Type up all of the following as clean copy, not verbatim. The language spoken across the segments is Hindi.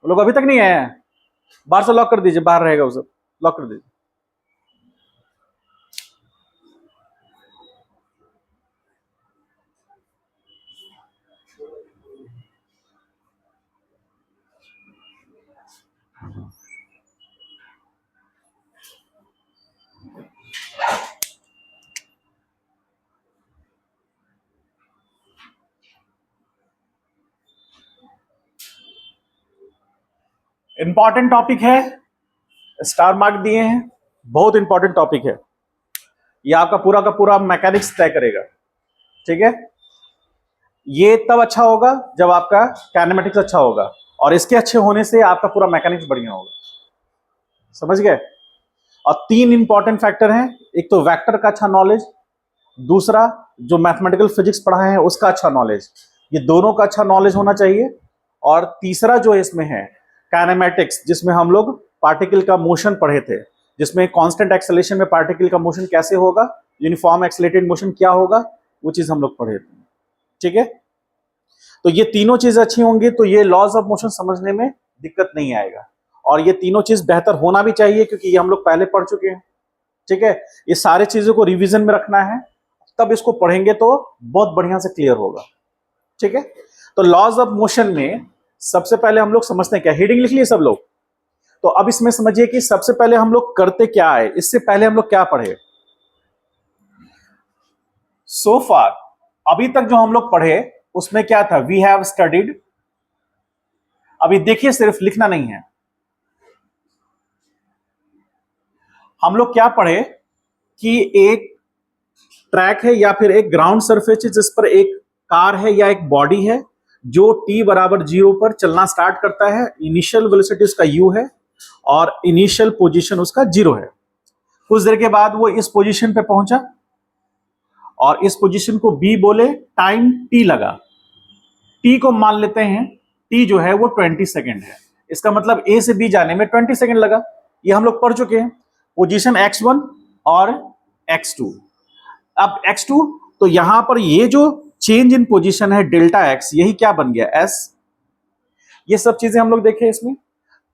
लोग अभी तक नहीं आए हैं? बाहर से लॉक कर दीजिए, बाहर रहेगा वो सब, लॉक कर दीजिए। इंपॉर्टेंट टॉपिक है, स्टार मार्क दिए हैं, बहुत इंपॉर्टेंट टॉपिक है। ये आपका पूरा का पूरा मैकेनिक्स तय करेगा, ठीक है। ये तब अच्छा होगा जब आपका काइनेमेटिक्स अच्छा होगा, और इसके अच्छे होने से आपका पूरा मैकेनिक्स बढ़िया होगा, समझ गए। और तीन इंपॉर्टेंट फैक्टर हैं, एक तो वेक्टर का अच्छा नॉलेज, दूसरा जो मैथमेटिकल फिजिक्स पढ़ा है उसका अच्छा नॉलेज, ये दोनों का अच्छा नॉलेज होना चाहिए। और तीसरा जो इसमें है काइनेमेटिक्स, जिसमें हम लोग पार्टिकल का मोशन पढ़े थे, जिसमें कांस्टेंट एक्सेलरेशन में पार्टिकल का मोशन कैसे होगा, यूनिफॉर्म एक्सेलरेटेड मोशन क्या होगा, वो चीज हम लोग पढ़े थे, ठीक है। तो ये तीनों चीजें अच्छी होंगी तो ये लॉज ऑफ मोशन समझने में दिक्कत नहीं आएगा। और ये तीनों चीज बेहतर होना भी चाहिए क्योंकि ये हम लोग पहले पढ़ चुके हैं, ठीक है। ये सारे चीजों को रिवीजन में रखना है, तब इसको पढ़ेंगे तो बहुत बढ़िया से क्लियर होगा, ठीक है। तो लॉज ऑफ मोशन में सबसे पहले हम लोग समझते हैं क्या, हेडिंग लिख लिए सब लोग। तो अब इसमें समझिए कि सबसे पहले हम लोग करते क्या है, इससे पहले हम लोग क्या पढ़े। सो फार अभी तक जो हम लोग पढ़े उसमें क्या था, वी हैव स्टडीड। अभी देखिए, सिर्फ लिखना नहीं है, हम लोग क्या पढ़े कि एक ट्रैक है या फिर एक ग्राउंड सरफेस है जिस पर एक कार है या एक बॉडी है जो t बराबर 0 पर चलना स्टार्ट करता है। इनिशियल वेलोसिटी उसका u है और इनिशियल पोजीशन उसका 0 है। कुछ देर के बाद वो इस पोजीशन पे पहुंचा और इस पोजीशन को b बोले, टाइम t लगा, t को मान लेते हैं, t जो है वो 20 सेकेंड है। इसका मतलब a से b जाने में 20 सेकेंड लगा, ये हम लोग पढ़ चुके हैं। पोजीशन x1 और x2। अब x2, तो यहां पर ये जो चेंज इन पोजीशन है डेल्टा x, यही क्या बन गया s। ये सब चीजें हम लोग देखे इसमें।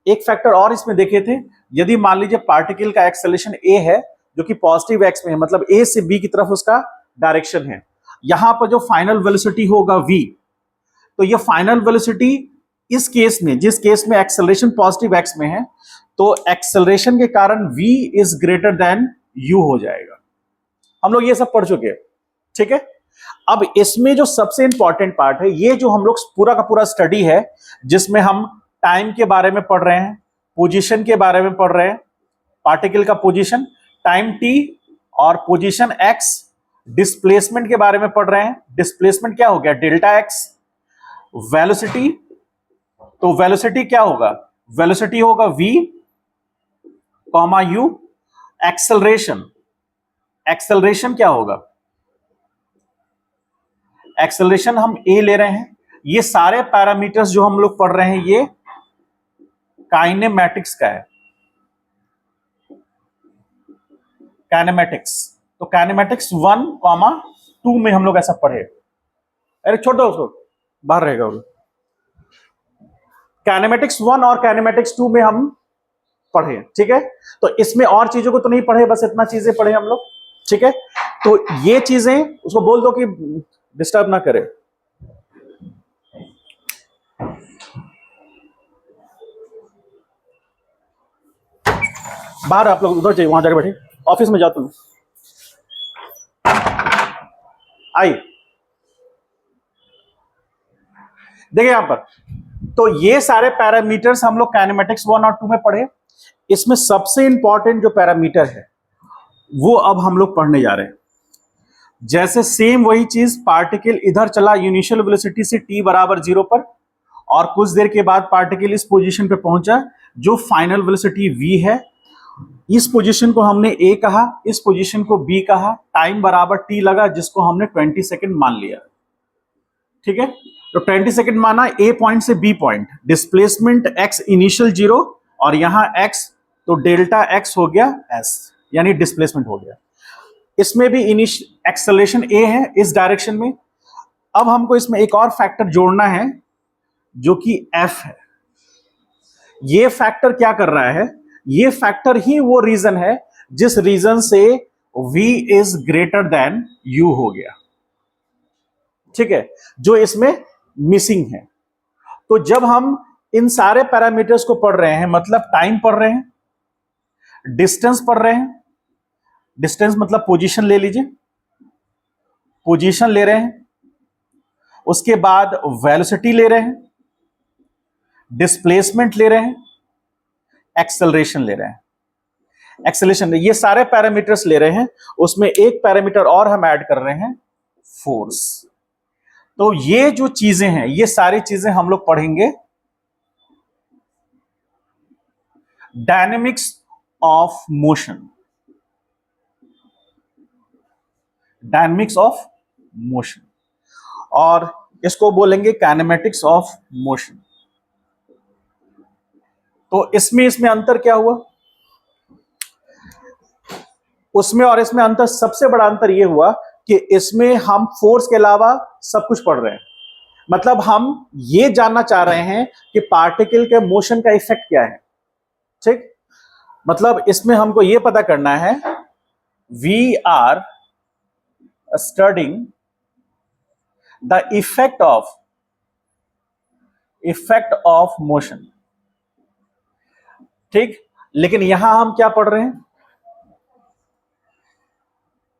एक फैक्टर और इसमें देखे थे, यदि मान लीजिए पार्टिकल का एक्सेलरेशन a है जो कि पॉजिटिव x में है, मतलब a से b की तरफ उसका डायरेक्शन है, यहां पर जो फाइनल वेलोसिटी होगा v, तो ये फाइनल वेलोसिटी इस केस में, जिस केस में एक्सेलरेशन पॉजिटिव x में है, तो एक्सेलरेशन के कारण v is greater than u हो जाएगा। हम लोग ये सब पढ़ चुके हैं, ठीक है। अब इसमें जो सबसे इंपॉर्टेंट पार्ट है, ये जो हम लोग पूरा का पूरा स्टडी है, जिसमें हम टाइम के बारे में पढ़ रहे हैं, पोजीशन के बारे में पढ़ रहे हैं, पार्टिकल का पोजीशन, टाइम t और पोजीशन x, डिस्प्लेसमेंट के बारे में पढ़ रहे हैं। डिस्प्लेसमेंट क्या हो गया, डेल्टा x। वेलोसिटी, तो वेलोसिटी क्या होगा, वेलोसिटी होगा v comma u। Acceleration, acceleration क्या होगा, एक्सेलरेशन हम a ले रहे हैं। ये सारे पैरामीटर्स जो हम लोग पढ़ रहे हैं ये काइनेमैटिक्स का है, काइनेमैटिक्स। तो काइनेमैटिक्स 1, 2 में हम लोग ऐसा पढ़े। अरे छोड़ो उसको, बाहर रहेगा वो। काइनेमैटिक्स 1 और काइनेमैटिक्स 2 में हम पढ़े, ठीक है। तो इसमें और चीजों को तो नहीं पढ़े, बस इतना चीजें पढ़े हम लोग, ठीक है। तो ये चीजें उसको बोल दो कि डिस्टर्ब ना करे। बाहर आप लोग उधर जाइए, वहां जाके बैठे, ऑफिस में जाओ तुम। आई देखिए यहां पर, तो ये सारे पैरामीटर्स हम लोग काइनेमैटिक्स 1 और 2 में पढ़े। इसमें सबसे इंपॉर्टेंट जो पैरामीटर है वो अब हम लोग पढ़ने जा रहे हैं। जैसे सेम वही चीज, पार्टिकल इधर चला इनिशियल वेलोसिटी से t बराबर 0 पर, और कुछ देर के बाद पार्टिकल इस पोजीशन पे पहुंचा जो फाइनल वेलोसिटी v है। इस पोजीशन को हमने a कहा, इस पोजीशन को b कहा, टाइम बराबर t लगा जिसको हमने 20 सेकेंड मान लिया, ठीक है। तो 20 सेकेंड माना a पॉइंट से b point, displacement x initial 0 और यहां x, तो डेल्टा x हो गया s, यानी डिस्प्लेसमेंट हो गया। इसमें भी एक्सेलरेशन a है इस डायरेक्शन में। अब हमको इसमें एक और फैक्टर जोड़ना है जो कि f है। ये फैक्टर क्या कर रहा है, ये फैक्टर ही वो रीजन है जिस रीजन से v is greater than u हो गया, ठीक है, जो इसमें मिसिंग है। तो जब हम इन सारे पैरामीटर्स को पढ़ रहे हैं, मतलब टाइम पढ़ रहे हैं, डिस्टेंस पढ़ रहे हैं, डिस्टेंस मतलब पोजीशन ले लीजिए, पोजीशन ले रहे हैं, उसके बाद वेलोसिटी ले रहे हैं, डिस्प्लेसमेंट ले रहे हैं, एक्सेलरेशन ले रहे हैं, एक्सेलरेशन, ये सारे पैरामीटर्स ले रहे हैं, उसमें एक पैरामीटर और हम ऐड कर रहे हैं, फोर्स। तो ये जो चीजें हैं, ये सारी चीजें हम लोग पढ़ेंगे dynamics of motion, dynamics of motion, और इसको बोलेंगे काइनेमेटिक्स ऑफ मोशन। तो इसमें अंतर क्या हुआ, उसमें और इसमें अंतर, सबसे बड़ा अंतर यह हुआ कि इसमें हम फोर्स के अलावा सब कुछ पढ़ रहे हैं। मतलब हम ये जानना चाह रहे हैं कि पार्टिकल के मोशन का इफेक्ट क्या है, ठीक। मतलब इसमें हमको यह पता करना है, we are studying the effect of motion, ठीक। लेकिन यहां हम क्या पढ़ रहे हैं,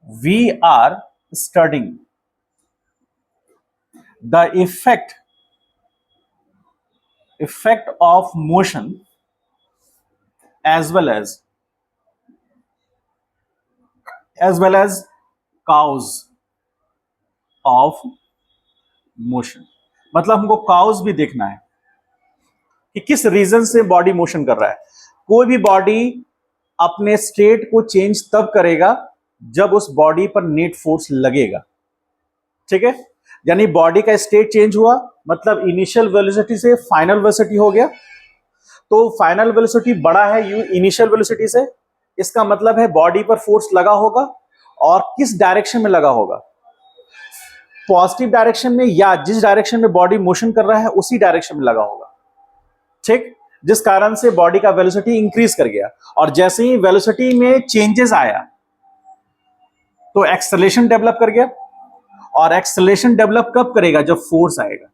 we are studying the effect of motion as well as cause of motion। मतलब हमको cause भी देखना है कि किस रीजन से बॉडी मोशन कर रहा है। कोई भी बॉडी अपने स्टेट को चेंज तब करेगा जब उस बॉडी पर नेट फोर्स लगेगा, ठीक है। यानी बॉडी का स्टेट चेंज हुआ, मतलब इनिशियल वेलोसिटी से फाइनल वेलोसिटी हो गया, तो फाइनल वेलोसिटी बड़ा है इनिशियल वेलोसिटी से, इसका मतलब है बॉडी पर फोर्स लगा होगा, और किस डायरेक्शन में लगा होगा, पॉजिटिव डायरेक्शन में, या जिस डायरेक्शन में बॉडी मोशन कर रहा है उसी डायरेक्शन में लगा होगा, ठीक। जिस कारण से बॉडी का वेलोसिटी इंक्रीज कर गया, और जैसे ही वेलोसिटी में चेंजेस आया तो एक्सेलरेशन डेवलप कर गया, और एक्सेलरेशन डेवलप कब करेगा, जब फोर्स आएगा।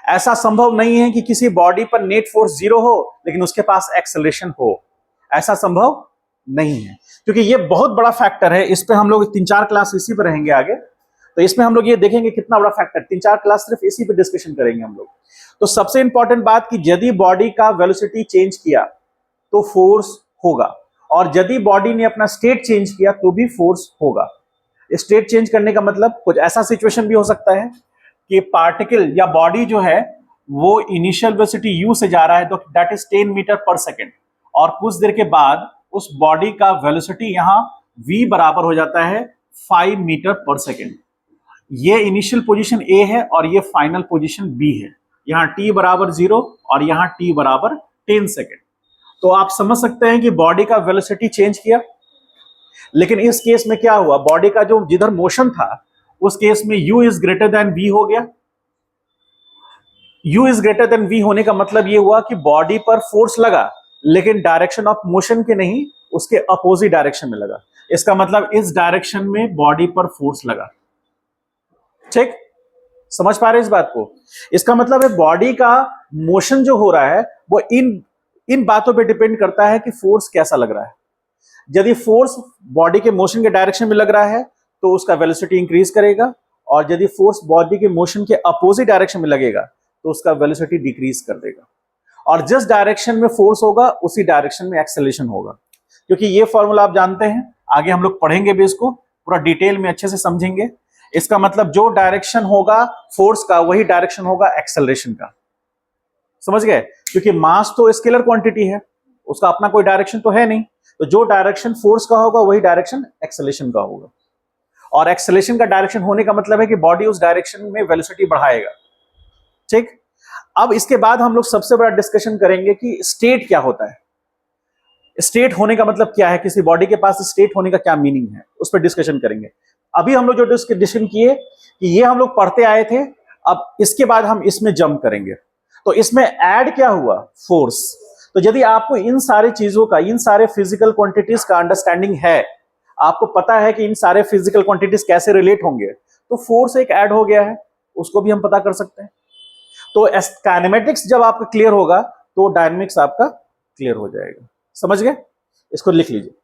ऐसा संभव नहीं है कि किसी बॉडी पर नेट फोर्स 0 हो लेकिन उसके पास एक्सेलरेशन हो, ऐसा संभव नहीं है, क्योंकि ये बहुत बड़ा फैक्टर है। इस पे हम लोग 3-4 क्लास इसी पे रहेंगे आगे, तो इसमें हम लोग ये देखेंगे कितना बड़ा फैक्टर, 3-4 क्लास सिर्फ इसी पे डिस्कशन करेंगे हम लोग। तो सबसे इंपॉर्टेंट बात कि यदि बॉडी का वेलोसिटी चेंज किया तो फोर्स होगा, और यदि बॉडी ने अपना स्टेट चेंज किया तो भी फोर्स होगा। स्टेट चेंज करने का मतलब कुछ ऐसा सिचुएशन भी हो सकता है कि पार्टिकल या बॉडी जो है वो इनिशियल वेलोसिटी u से जा रहा है, तो दैट इज 10 मीटर पर सेकेंड, और कुछ देर के बाद उस बॉडी का वेलोसिटी यहां v बराबर हो जाता है 5 मीटर पर सेकेंड। ये इनिशियल पोजीशन a है और ये फाइनल पोजीशन b है। यहां t बराबर 0 और यहां t बराबर 10 सेकेंड। तो आप समझ सकते हैं कि बॉडी का वेलोसिटी चेंज किया, लेकिन इस केस में क्या हुआ, बॉडी का जो जिधर मोशन था उस केस में u is greater than v हो गया। u is greater than v होने का मतलब ये हुआ कि बॉडी पर फोर्स लगा, लेकिन डायरेक्शन ऑफ मोशन के नहीं, उसके अपोजिट डायरेक्शन में लगा। इसका मतलब इस डायरेक्शन में बॉडी पर फोर्स लगा, ठीक। समझ पा रहे हैं इस बात को। इसका मतलब है बॉडी का मोशन जो हो रहा है वो इन बातों पे डिपेंड करता है कि फोर्स कैसा लग रहा है। यदि फोर्स बॉडी के मोशन के डायरेक्शन में लग रहा है तो उसका वेलोसिटी इंक्रीज करेगा, और यदि फोर्स बॉडी के मोशन के अपोजिट डायरेक्शन में लगेगा तो उसका वेलोसिटी डिक्रीज कर देगा। और जिस डायरेक्शन में फोर्स होगा उसी डायरेक्शन में एक्सेलरेशन होगा। क्योंकि ये फॉर्मूला आप जानते हैं, आगे हम लोग पढ़ेंगे भी, इसको पूरा डिटेल में अच्छे से समझेंगे। इसका मतलब जो डायरेक्शन होगा फोर्स का वही डायरेक्शन होगा एक्सेलरेशन का, समझ गए। क्योंकि मास तो स्केलर क्वांटिटी है, उसका अपना कोई डायरेक्शन तो है नहीं, तो जो डायरेक्शन फोर्स का होगा वही डायरेक्शन एक्सेलरेशन का होगा। और एक्सेलरेशन का डायरेक्शन होने का मतलब है कि बॉडी उस डायरेक्शन में वेलोसिटी बढ़ाएगा, ठीक। अब इसके बाद हम लोग सबसे बड़ा डिस्कशन करेंगे कि स्टेट क्या होता है। स्टेट होने का मतलब क्या है, किसी बॉडी के पास स्टेट होने का क्या मीनिंग है, उस पर डिस्कशन करेंगे। अभी हम लोग जो डिस्कशन किए कि ये हम लोग पढ़ते आए थे, अब इसके बाद हम इसमें जंप करेंगे। तो इसमें ऐड क्या हुआ, फोर्स। तो यदि आपको इन सारी चीजों का, इन सारे फिजिकल क्वांटिटीज का अंडरस्टैंडिंग है, आपको पता है कि इन सारे फिजिकल क्वांटिटीज कैसे रिलेट होंगे, तो फोर्स एक ऐड हो गया है, उसको भी हम पता कर सकते हैं। तो काइनेमेटिक्स जब आपका क्लियर होगा तो डायनेमिक्स आपका क्लियर हो जाएगा। समझ गए? इसको लिख लीजिए।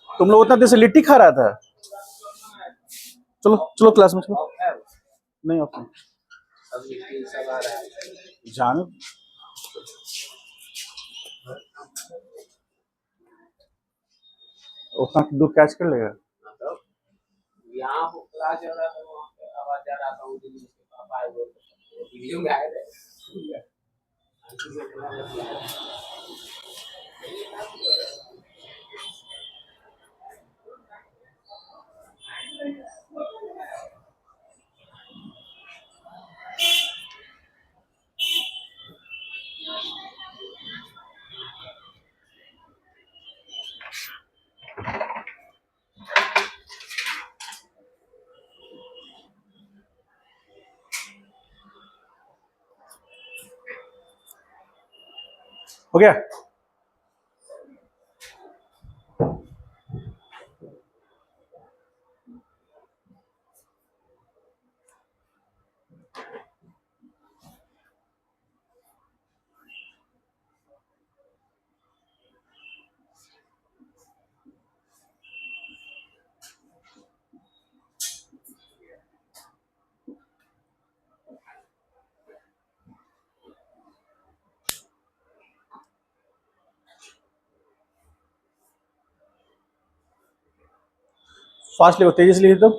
तुम लोग उतना देर से लिट्टी खा रहा था। चलो चलो क्लास में चलो। नहीं ओके जाने, उतना दूर कैच कर लेगा। यहाँ क्लास चल रहा था, वहाँ पे आवाज आ रहा था, वो दिन के पापा आए, वो वीडियो में आए थे। हो गया? फास्ट लिखो, तेजी से लिखो। तो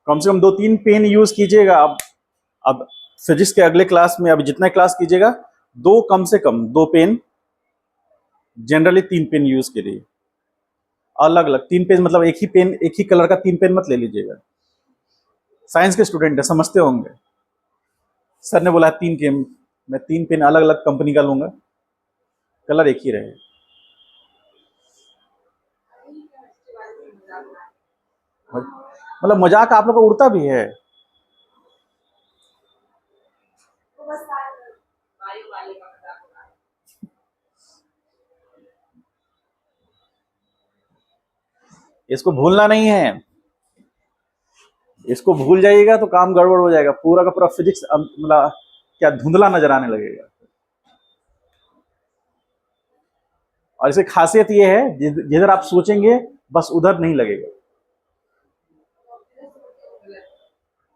कम से कम 2-3 पेन यूज कीजिएगा। अब फिजिक्स के अगले क्लास में, अब जितना क्लास कीजिएगा, दो कम से कम 2 पेन, जनरली 3 पेन यूज करिए। अलग अलग 3 पेन, मतलब एक ही पेन, एक ही कलर का 3 पेन मत ले लीजिएगा। साइंस के स्टूडेंट है, समझते होंगे। सर ने बोला 3 के, मैं 3 पेन अलग अलग कंपनी का लूंगा, कलर एक ही रहे। मतलब मजाक आप लोग को उड़ता भी है। इसको भूलना नहीं है, इसको भूल जाइएगा तो काम गड़बड़ हो जाएगा, पूरा का पूरा फिजिक्स मतलब क्या धुंधला नजर आने लगेगा। और इसकी खासियत ये है, जिधर आप सोचेंगे बस उधर नहीं लगेगा।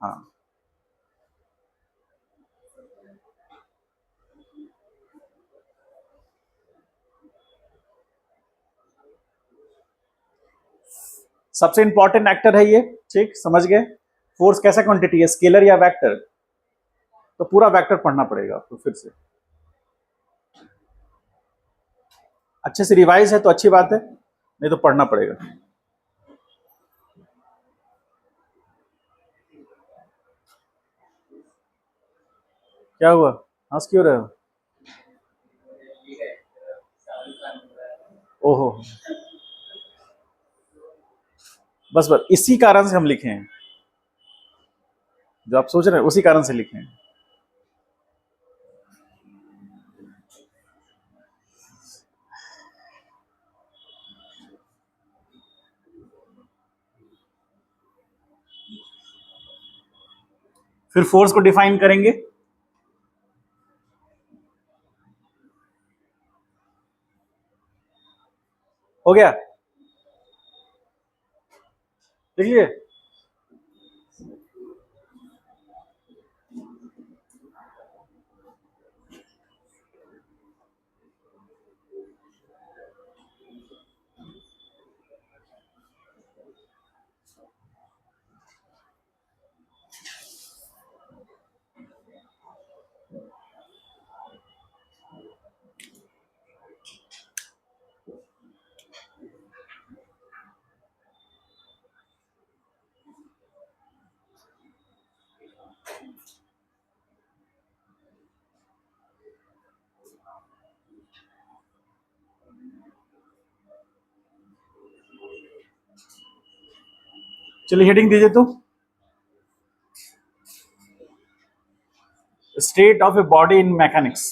हाँ, सबसे इंपॉर्टेंट एक्टर है ये। ठीक, समझ गए? फोर्स कैसा क्वांटिटी है, स्केलर या वेक्टर? तो पूरा वेक्टर पढ़ना पड़ेगा आपको फिर से। अच्छे से रिवाइज है तो अच्छी बात है, नहीं तो पढ़ना पड़ेगा। क्या हुआ? हंस क्यों रहे हो? ओहो, बस बस इसी कारण से हम लिखे हैं, जो आप सोच रहे हैं उसी कारण से लिखे हैं। फिर फोर्स को डिफाइन करेंगे। हो गया? देखिए, चलिए हेडिंग दीजिए तो, state of a body in mechanics.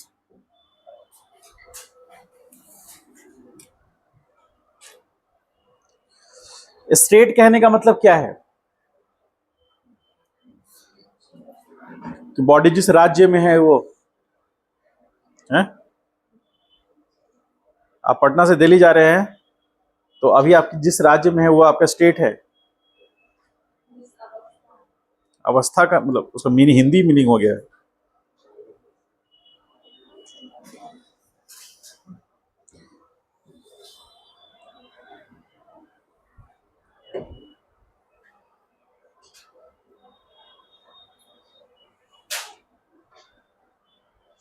State कहने का मतलब क्या है? कि बॉडी जिस राज्य में है वो है। आप पटना से दिल्ली जा रहे हैं, तो अभी आप जिस राज्य में है वो आपका स्टेट है। अवस्था का मतलब उसका मीनिंग, हिंदी मीनिंग हो गया है।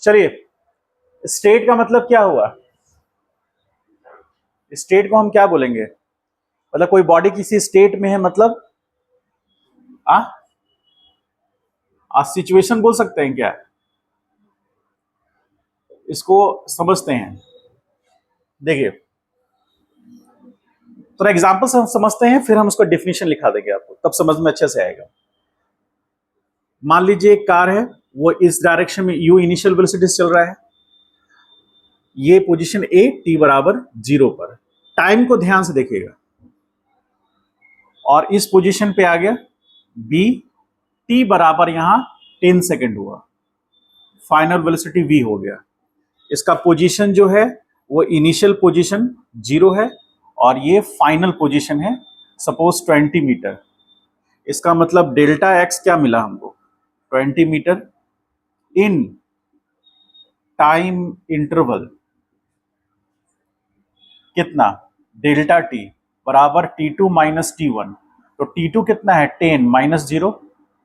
चलिए, स्टेट का मतलब क्या हुआ? स्टेट को हम क्या बोलेंगे? मतलब कोई बॉडी किसी स्टेट में है, मतलब आ आप सिचुएशन बोल सकते हैं क्या? इसको समझते हैं। देखिए, तो एग्जांपल से हम समझते हैं, फिर हम उसका डेफिनेशन लिखा देंगे आपको, तब समझ में अच्छे से आएगा। मान लीजिए एक कार है, वो इस डायरेक्शन में यू इनिशियल वेलोसिटी से चल रहा है, ये पोजीशन ए टी बराबर 0 पर। टाइम को ध्यान से देखिएगा, और इस पोजीशन पे आ गया बी, टी बराबर यहां 10 सेकेंड हुआ, फाइनल वेलोसिटी वी हो गया। इसका पोजीशन जो है वो इनिशियल पोजीशन 0 है, और ये फाइनल पोजीशन है सपोज 20 मीटर। इसका मतलब डेल्टा एक्स क्या मिला हमको? 20 मीटर इन टाइम इंटरवल कितना? डेल्टा टी बराबर T2 माइनस T1। तो T2 कितना है? 10 माइनस 0,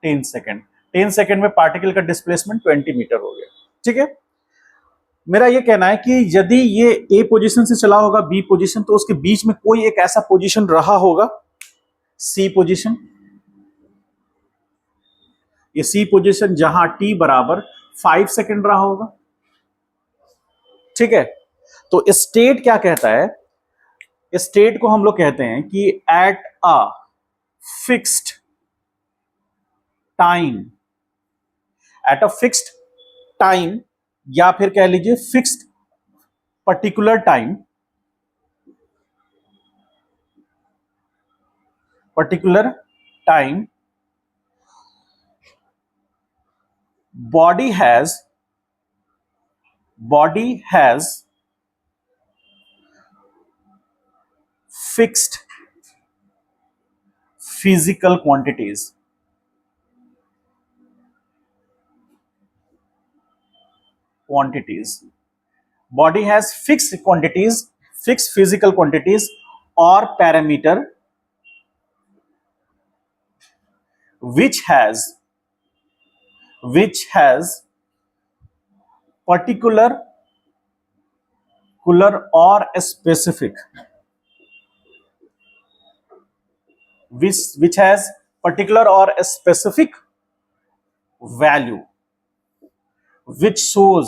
10 सेकेंड। 10 सेकेंड में पार्टिकल का डिस्प्लेसमेंट 20 मीटर हो गया। ठीक है, मेरा ये कहना है कि यदि ये ए पोजीशन से चला होगा बी पोजीशन, तो उसके बीच में कोई एक ऐसा पोजीशन रहा होगा, सी पोजीशन। ये सी पोजीशन जहां टी बराबर 5 सेकेंड रहा होगा। ठीक है, तो स्टेट क्या कहता है? स्टेट को हम लोग कहते हैं कि at a fixed time, at a fixed time, या फिर कह लीजिए fixed particular time, particular time body has fixed physical quantities. Body has fixed quantities, fixed physical quantities or parameter which has particular or specific, which has particular or specific value, which show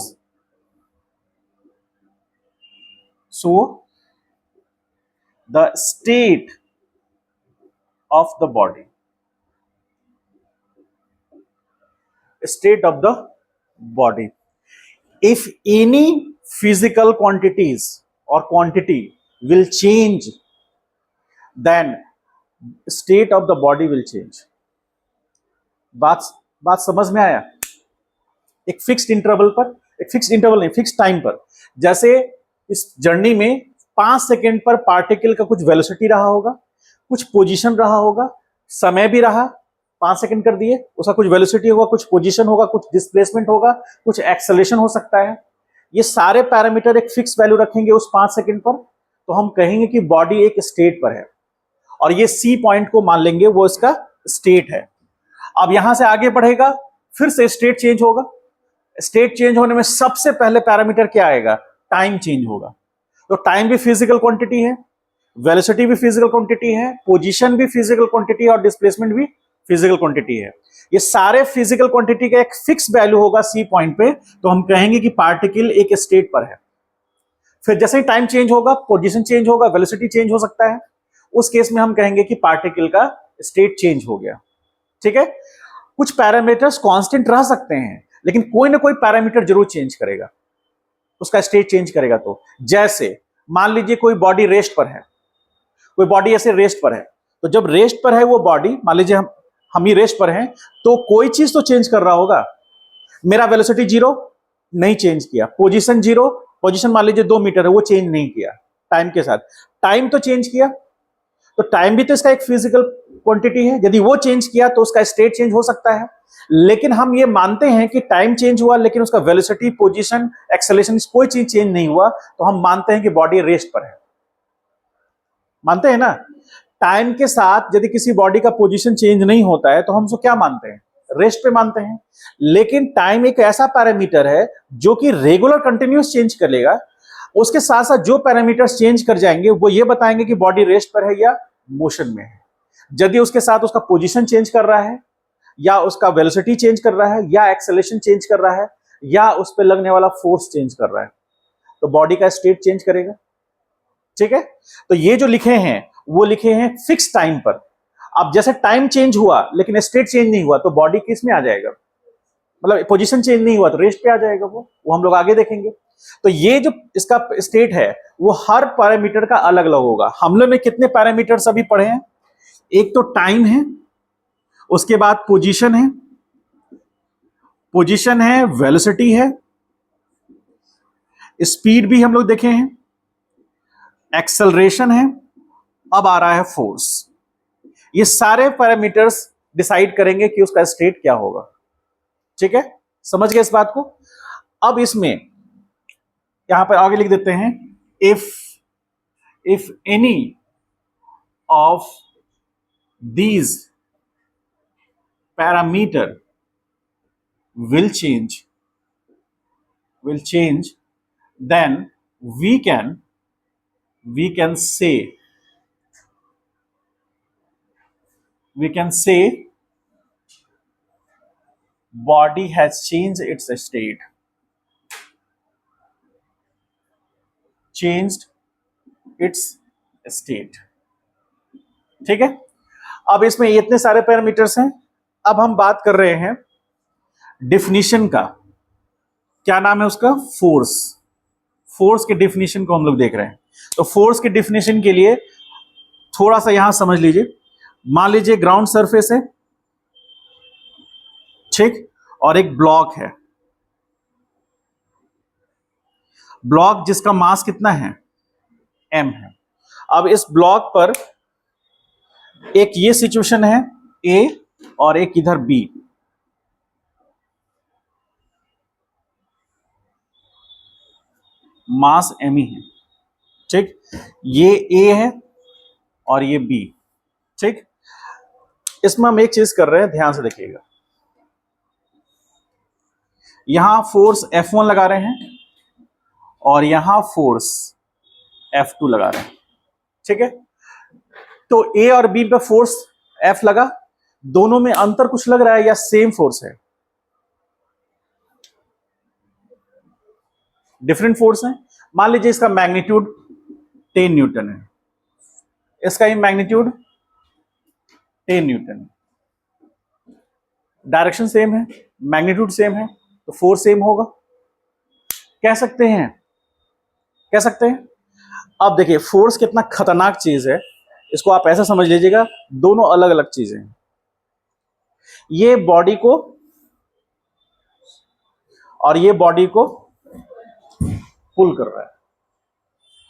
the state of the body, state of the body. If any physical quantities or quantity will change, then state of the body will change. बात बात समझ में आया? एक फिक्स्ड इंटरवल पर, एक फिक्स्ड इंटरवल नहीं, फिक्स्ड टाइम पर, जैसे इस जर्नी में 5 सेकेंड पर पार्टिकल का कुछ वेलोसिटी रहा होगा, कुछ पोजीशन रहा होगा, समय भी रहा, 5 सेकेंड कर दिए, उसका कुछ वेलोसिटी होगा, कुछ पोजीशन होगा, कुछ डिस्प्लेसमेंट होगा, कुछ एक्सेलरेशन हो सकता है। ये सारे पैरामीटर एक फिक्स वैल्यू रखेंगे उस 5 सेकेंड पर, तो हम कहेंगे कि बॉडी एक स्टेट पर है, और ये सी पॉइंट को मान लेंगे वो इसका स्टेट है। अब यहां से आगे बढ़ेगा, फिर से स्टेट चेंज होगा। स्टेट चेंज होने में सबसे पहले पैरामीटर क्या आएगा? टाइम चेंज होगा। तो टाइम भी फिजिकल क्वांटिटी है, वेलोसिटी भी फिजिकल क्वांटिटी है, पोजीशन भी फिजिकल क्वांटिटी है, और डिस्प्लेसमेंट भी फिजिकल क्वांटिटी है। ये सारे फिजिकल क्वांटिटी का एक फिक्स वैल्यू होगा सी पॉइंट पे, तो हम कहेंगे कि पार्टिकल एक स्टेट पर है। फिर जैसे ही टाइम चेंज होगा, पोजीशन चेंज होगा, वेलोसिटी चेंज हो सकता है, उस केस में हम कहेंगे कि पार्टिकल का स्टेट चेंज हो गया। ठीक है, कुछ पैरामीटर्स कांस्टेंट रह सकते हैं, लेकिन कोई ना कोई पैरामीटर जरूर चेंज करेगा, उसका स्टेट चेंज करेगा। तो जैसे मान लीजिए कोई बॉडी रेस्ट पर है, कोई बॉडी ऐसे रेस्ट पर है, तो जब रेस्ट पर है वो बॉडी, मान लीजिए हम ही रेस्ट पर हैं, तो कोई चीज तो चेंज कर रहा होगा। मेरा वेलोसिटी 0 नहीं चेंज किया, पोजीशन 0, पोजीशन मान लीजिए 2 मीटर है, वो चेंज नहीं किया टाइम के साथ। टाइम तो चेंज किया, तो टाइम भी तो इसका एक फिजिकल क्वांटिटी है, यदि वो चेंज किया तो उसका स्टेट चेंज हो सकता है। लेकिन हम ये मानते हैं कि टाइम चेंज हुआ, लेकिन उसका वेलोसिटी, पोजीशन, एक्सेलरेशन कोई चीज चेंज नहीं हुआ, तो हम मानते हैं कि बॉडी रेस्ट पर है। मानते हैं ना? टाइम के साथ यदि किसी बॉडी का पोजीशन चेंज नहीं होता है तो हम उसको क्या मानते हैं? रेस्ट पे मानते हैं। लेकिन टाइम एक ऐसा पैरामीटर है जो कि रेगुलर कंटिन्यूस चेंज करेगा, उसके साथ साथ जो पैरामीटर्स चेंज कर जाएंगे वो ये बताएंगे कि बॉडी रेस्ट पर है या मोशन में है। यदि उसके साथ उसका पोजीशन चेंज कर रहा है, या उसका वेलोसिटी चेंज कर रहा है, या एक्सेलरेशन चेंज कर रहा है, या उस पर लगने वाला फोर्स चेंज कर रहा है, तो बॉडी का स्टेट चेंज करेगा। ठीक है, तो ये जो लिखे हैं वो लिखे हैं फिक्स टाइम पर। अब जैसे टाइम चेंज हुआ लेकिन स्टेट चेंज नहीं हुआ, तो बॉडी किस में आ जाएगा? मतलब पोजीशन चेंज नहीं हुआ तो रेस्ट पे आ जाएगा। वो हम लोग आगे देखेंगे। तो ये जो इसका स्टेट है वो हर पैरामीटर का अलग अलग होगा। हम लोग ने कितने पैरामीटर्स अभी पढ़े हैं? एक तो टाइम है, उसके बाद पोजीशन है, वेलोसिटी है, स्पीड भी हम लोग देखे हैं, एक्सेलरेशन है, अब आ रहा है फोर्स। ये सारे पैरामीटर्स डिसाइड करेंगे कि उसका स्टेट क्या होगा। ठीक है, समझ गए इस बात को? अब इसमें यहां पर आगे लिख देते हैं, if any of these parameter will change, then we can say body has changed its state, ठीक है। अब इसमें इतने सारे पैरामीटर्स हैं। अब हम बात कर रहे हैं डिफिनीशन का। क्या नाम है उसका? फोर्स के डिफिनीशन को हम लोग देख रहे हैं। तो फोर्स के डिफिनीशन के लिए थोड़ा सा यहां समझ लीजिए। मान लीजिए ग्राउंड सरफेस है, ठीक, और एक ब्लॉक है। ब्लॉक जिसका मास कितना है? m है। अब इस ब्लॉक पर एक ये सिचुएशन है A और एक इधर B। मास m ही है, ठीक। ये A है और ये B, ठीक। इसमें हम एक चीज कर रहे हैं, ध्यान से देखिएगा। यहां फोर्स F1 लगा रहे हैं और यहां फोर्स F2 लगा रहे हैं, ठीक है। तो A और B पे फोर्स F लगा, दोनों में अंतर कुछ लग रहा है या सेम फोर्स है? डिफरेंट फोर्स हैं। मान लीजिए इसका मैग्नीट्यूड 10 न्यूटन है, इसका ही मैग्नीट्यूड 10 न्यूटन है, डायरेक्शन सेम है, मैग्नीट्यूड सेम है, तो फोर्स सेम होगा। कह सकते हैं, कह सकते हैं। अब देखिए फोर्स कितना खतरनाक चीज है, इसको आप ऐसा समझ लीजिएगा, दोनों अलग अलग चीजें हैं। ये बॉडी को और ये बॉडी को पुल कर रहा है,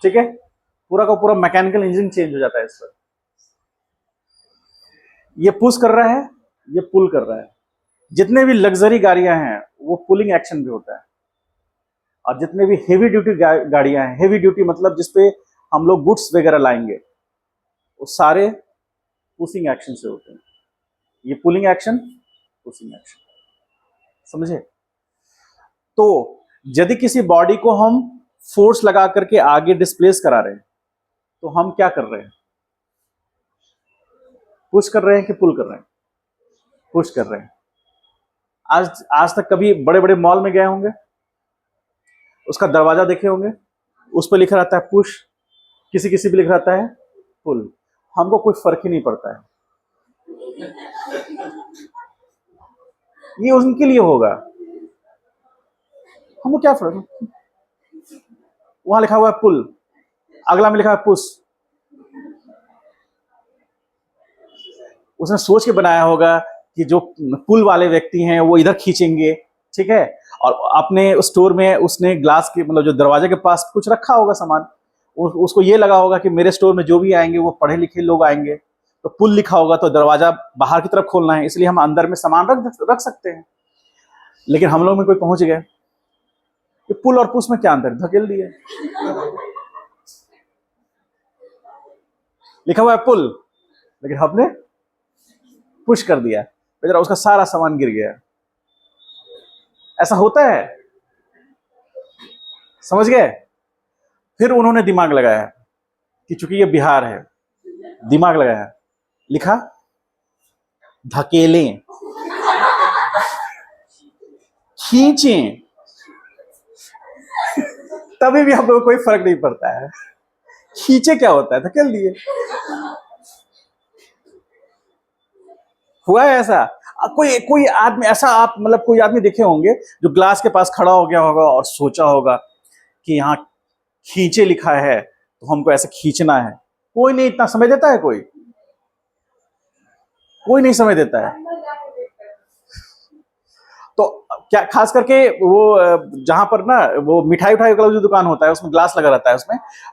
ठीक है, पूरा का पूरा मैकेनिकल इंजन चेंज हो जाता है इस पर। ये पुश कर रहा है, ये पुल कर रहा है। जितने भी लग्जरी गाड़ियां हैं वो पुलिंग एक्शन पे होता है, और जितने भी हेवी ड्यूटी गाड़ियां हैं, हेवी ड्यूटी मतलब जिसपे हम लोग गुड्स वगैरह लाएंगे, वो सारे पुशिंग एक्शन से होते हैं। ये पुलिंग एक्शन, पुशिंग एक्शन, समझे? तो यदि किसी बॉडी को हम फोर्स लगा करके आगे डिस्प्लेस करा रहे हैं, तो हम क्या कर रहे हैं? पुश कर रहे हैं कि पुल कर रहे हैं? पुश कर रहे हैं। आज तक कभी बड़े बड़े मॉल में गए होंगे, उसका दरवाजा देखे होंगे, उस पर लिखा रहता है पुश, किसी किसी पे लिखा रहता है पुल। हमको कोई फर्क ही नहीं पड़ता है, ये उनके लिए होगा, हमको क्या फर्क। वहां लिखा हुआ है पुल, अगला में लिखा है पुश। उसने सोच के बनाया होगा कि जो पुल वाले व्यक्ति हैं वो इधर खींचेंगे, ठीक है, और अपने स्टोर में उसने ग्लास के मतलब जो दरवाजे के पास कुछ रखा होगा सामान, उसको ये लगा होगा कि मेरे स्टोर में जो भी आएंगे वो पढ़े लिखे लोग आएंगे, तो पुल लिखा होगा तो दरवाजा बाहर की तरफ खोलना है, इसलिए हम अंदर में सामान रख सकते हैं। लेकिन हम लोग में कोई पहुंच गए कि पुल और पुश में क्या अंतर, धकेल दिए। लिखा हुआ है पुल, लेकिन हमने पुश कर दिया, बेचारा उसका सारा सामान गिर गया। ऐसा होता है, समझ गए? फिर उन्होंने दिमाग लगाया कि चूंकि ये बिहार है, दिमाग लगाया, लिखा धकेलें, खींचें, तभी भी हम लोगों को कोई फर्क नहीं पड़ता है। खींचे क्या होता है? धकेल दिए। हुआ है ऐसा? कोई आदमी ऐसा, आप मतलब कोई आदमी देखे होंगे जो ग्लास के पास खड़ा हो गया होगा और सोचा होगा कि यहाँ खींचे लिखा है तो हमको ऐसे खींचना है। कोई नहीं इतना समझ देता है, कोई नहीं समझ देता है। तो क्या खास करके वो जहां पर ना वो मिठाई उठाई का जो दुकान होता है उसमें ग्लास लगा रहता है,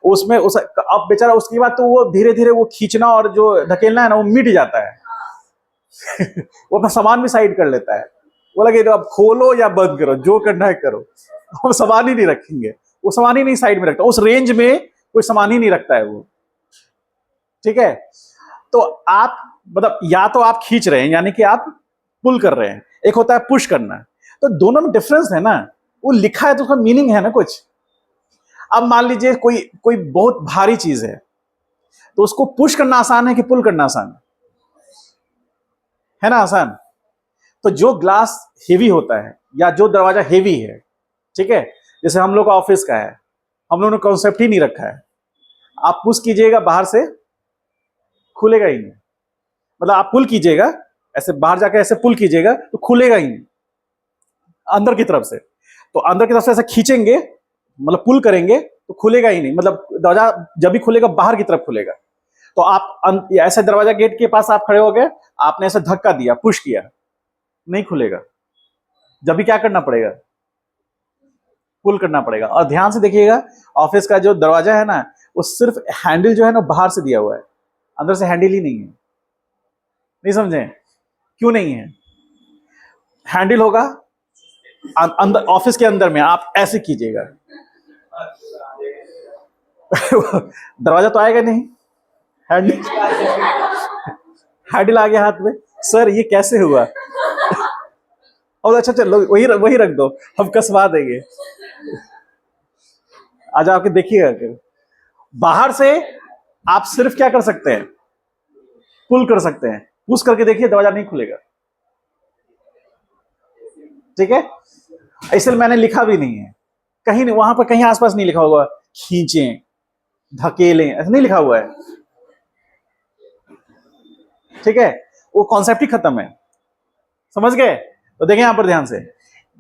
उसमें अब बेचारा उसके बाद तो वो धीरे धीरे वो खींचना और जो धकेलना है ना वो मिट जाता है। वो अपना सामान भी साइड कर लेता है, वो लगे तो अब खोलो या बंद करो, जो करना है करो, हम सामान ही नहीं रखेंगे। वो सामान ही नहीं साइड में रखता, उस रेंज में कोई सामान ही नहीं रखता है वो, ठीक है। तो आप मतलब या तो आप खींच रहे हैं यानी कि आप पुल कर रहे हैं, एक होता है पुश करना, तो दोनों में डिफरेंस है ना। वो लिखा है तो उसका मीनिंग है ना कुछ। अब मान लीजिए कोई बहुत भारी चीज है, तो उसको पुश करना आसान है कि पुल करना आसान है ना? आसान। तो जो ग्लास हेवी होता है या जो दरवाजा हेवी है, ठीक है, जैसे हम लोग का ऑफिस का है, हम लोगों ने कॉन्सेप्ट ही नहीं रखा है, आप पुश कीजिएगा बाहर से खुलेगा ही नहीं, मतलब आप पुल कीजिएगा ऐसे बाहर जाके ऐसे पुल कीजिएगा तो खुलेगा ही नहीं अंदर की तरफ से। तो अंदर की तरफ से ऐसे खींचेंगे मतलब पुल करेंगे तो खुलेगा ही नहीं, मतलब दरवाजा जब भी खुलेगा बाहर की तरफ खुलेगा। तो आप ऐसे दरवाजा गेट के पास आप खड़े हो गए, आपने ऐसे धक्का दिया, पुश किया, नहीं खुलेगा। जब भी क्या करना पड़ेगा? पुल करना पड़ेगा। और ध्यान से देखिएगा, ऑफिस का जो दरवाजा है ना, वो सिर्फ हैंडल जो है ना बाहर से दिया हुआ है, अंदर से हैंडल ही नहीं है। नहीं समझे? क्यों नहीं है? हैंडल होगा अंदर, ऑफिस के अंदर में आप ऐसे कीजिएगा दरवाजा तो आएगा नहीं, हैंडल आ गया हाथ में, सर ये कैसे हुआ? और अच्छा चलो वही रख दो, हम कसवा देंगे। आज आपके देखिएगा, बाहर से आप सिर्फ क्या कर सकते हैं? पुल कर सकते हैं, पुश करके देखिए दरवाजा नहीं खुलेगा, ठीक है। इसलिए मैंने लिखा भी नहीं है, कहीं नहीं, वहां पर कहीं आसपास नहीं लिखा हुआ खींचें, धकेलें, ऐसा नहीं लिखा हुआ है। ठीक है, वो कॉन्सेप्ट ही खत्म है। समझ गए? तो देखें यहां पर ध्यान से,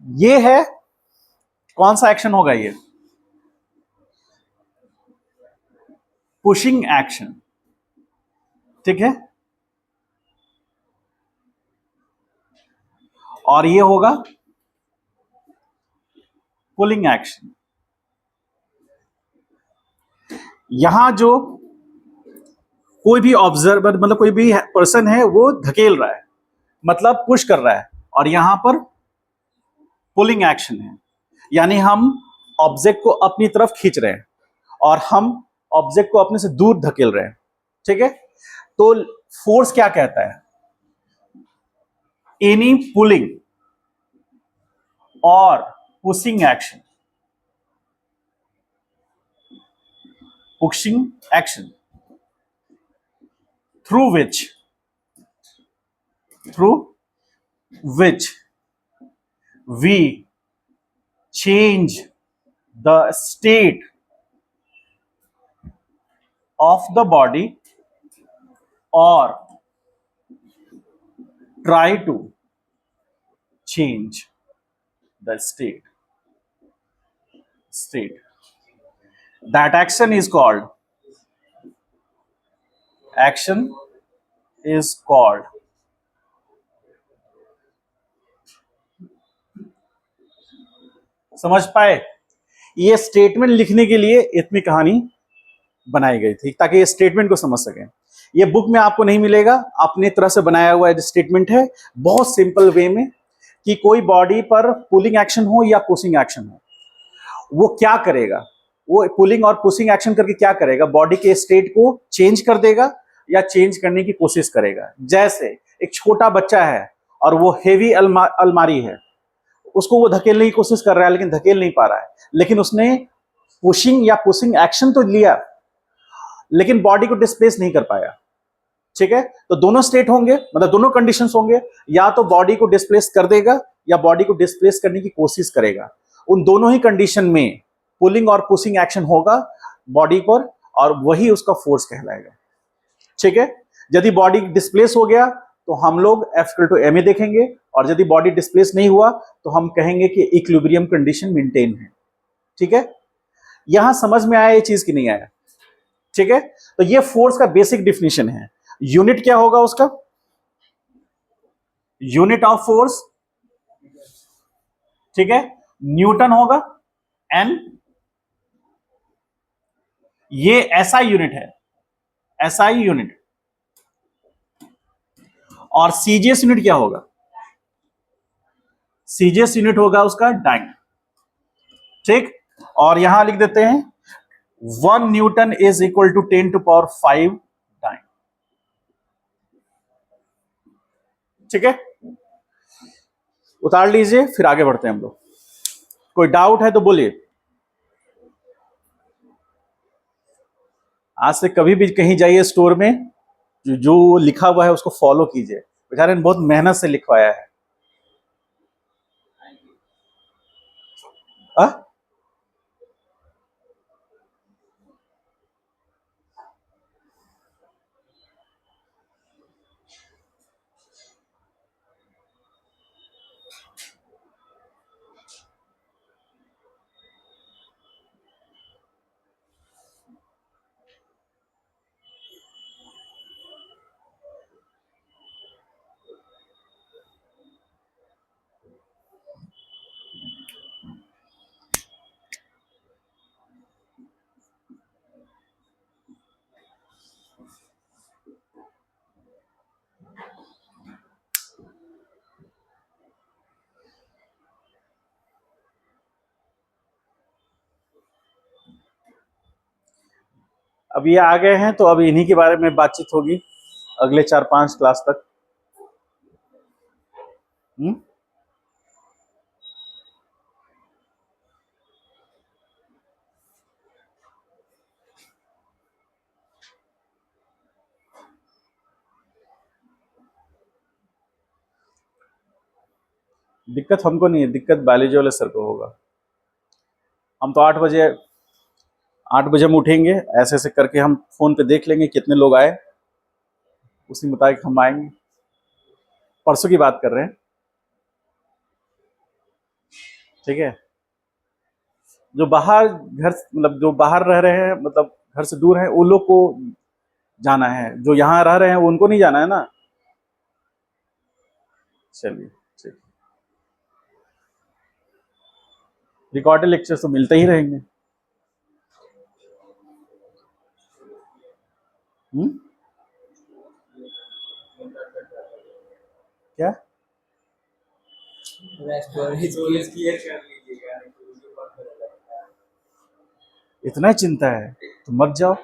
ये है कौन सा एक्शन होगा, ये पुशिंग एक्शन। ठीक है, और ये होगा पुलिंग एक्शन। यहां जो कोई भी ऑब्जर्वर, मतलब कोई भी पर्सन है, वो धकेल रहा है, मतलब पुश कर रहा है, और यहां पर पुलिंग एक्शन है, यानी हम ऑब्जेक्ट को अपनी तरफ खींच रहे हैं और हम ऑब्जेक्ट को अपने से दूर धकेल रहे हैं। ठीक है, तो फोर्स क्या कहता है? एनी पुलिंग और pushing action, pushing action through which through which we change the state of the body or try to change the state. That action is called समझ पाए? ये स्टेटमेंट लिखने के लिए इतनी कहानी बनाई गई थी ताकि ये स्टेटमेंट को समझ सकें। ये बुक में आपको नहीं मिलेगा, अपनी तरह से बनाया हुआ स्टेटमेंट है, बहुत सिंपल वे में, कि कोई बॉडी पर पुलिंग एक्शन हो या पुशिंग एक्शन हो, वो क्या करेगा, वो पुलिंग और पुशिंग एक्शन करके क्या करेगा, बॉडी के स्टेट को चेंज कर देगा या चेंज करने की कोशिश करेगा। जैसे एक छोटा बच्चा है और वो हेवी अलमारी है, उसको वो धकेलने की कोशिश कर रहा है लेकिन धकेल नहीं पा रहा है, लेकिन उसने पुशिंग या पुशिंग एक्शन तो लिया लेकिन बॉडी को डिस्प्लेस नहीं कर पाया। ठीक है, तो दोनों स्टेट होंगे, मतलब दोनों कंडीशंस होंगे, या तो बॉडी को डिस्प्लेस कर देगा या बॉडी को डिस्प्लेस करने की कोशिश करेगा। उन दोनों ही कंडीशन में पुलिंग और पुशिंग एक्शन होगा बॉडी पर, और वही उसका फोर्स कहलाएगा। ठीक है, यदि बॉडी डिस्प्लेस हो गया तो हम लोग F=ma देखेंगे, और यदि बॉडी डिस्प्लेस नहीं हुआ तो हम कहेंगे कि इक्विलिब्रियम कंडीशन मेंटेन है। ठीक है, यहां समझ में आया ये चीज कि नहीं आया? ठीक है, तो ये फोर्स का बेसिक डिफिनेशन है। यूनिट क्या होगा उसका? यूनिट ऑफ फोर्स, ठीक है, न्यूटन होगा। एन, ये एसआई यूनिट है, एसआई यूनिट। और सीजीएस यूनिट क्या होगा? सीजीएस यूनिट होगा उसका डाइन। ठीक, और यहां लिख देते हैं 1 newton is equal to 10⁵ dyne. ठीक है, उतार लीजिए, फिर आगे बढ़ते हैं हम लोग। कोई डाउट है तो बोलिए। आज से कभी भी कहीं जाइए स्टोर में, जो लिखा हुआ है उसको फॉलो कीजिए। बेचारे ने बहुत मेहनत से लिखवाया है। आ? अब ये आ गए हैं तो अब इन्हीं के बारे में बातचीत होगी अगले 4-5 क्लास तक। दिक्कत हमको नहीं है, दिक्कत बायोलॉजी वाले सर को होगा। हम तो 8 बजे हम उठेंगे, ऐसे ऐसे करके हम फोन पे देख लेंगे कितने लोग आए, उसी मुताबिक हम आएंगे। परसों की बात कर रहे हैं, ठीक है। जो बाहर घर मतलब जो बाहर रह रहे हैं, मतलब घर से दूर हैं, उन लोग को जाना है, जो यहाँ रह रहे हैं उनको नहीं जाना है ना। चलिए ठीक। रिकॉर्डेड लेक्चर तो मिलते ही रहेंगे। हम्म। क्या इतना चिंता है तो मत जाओ।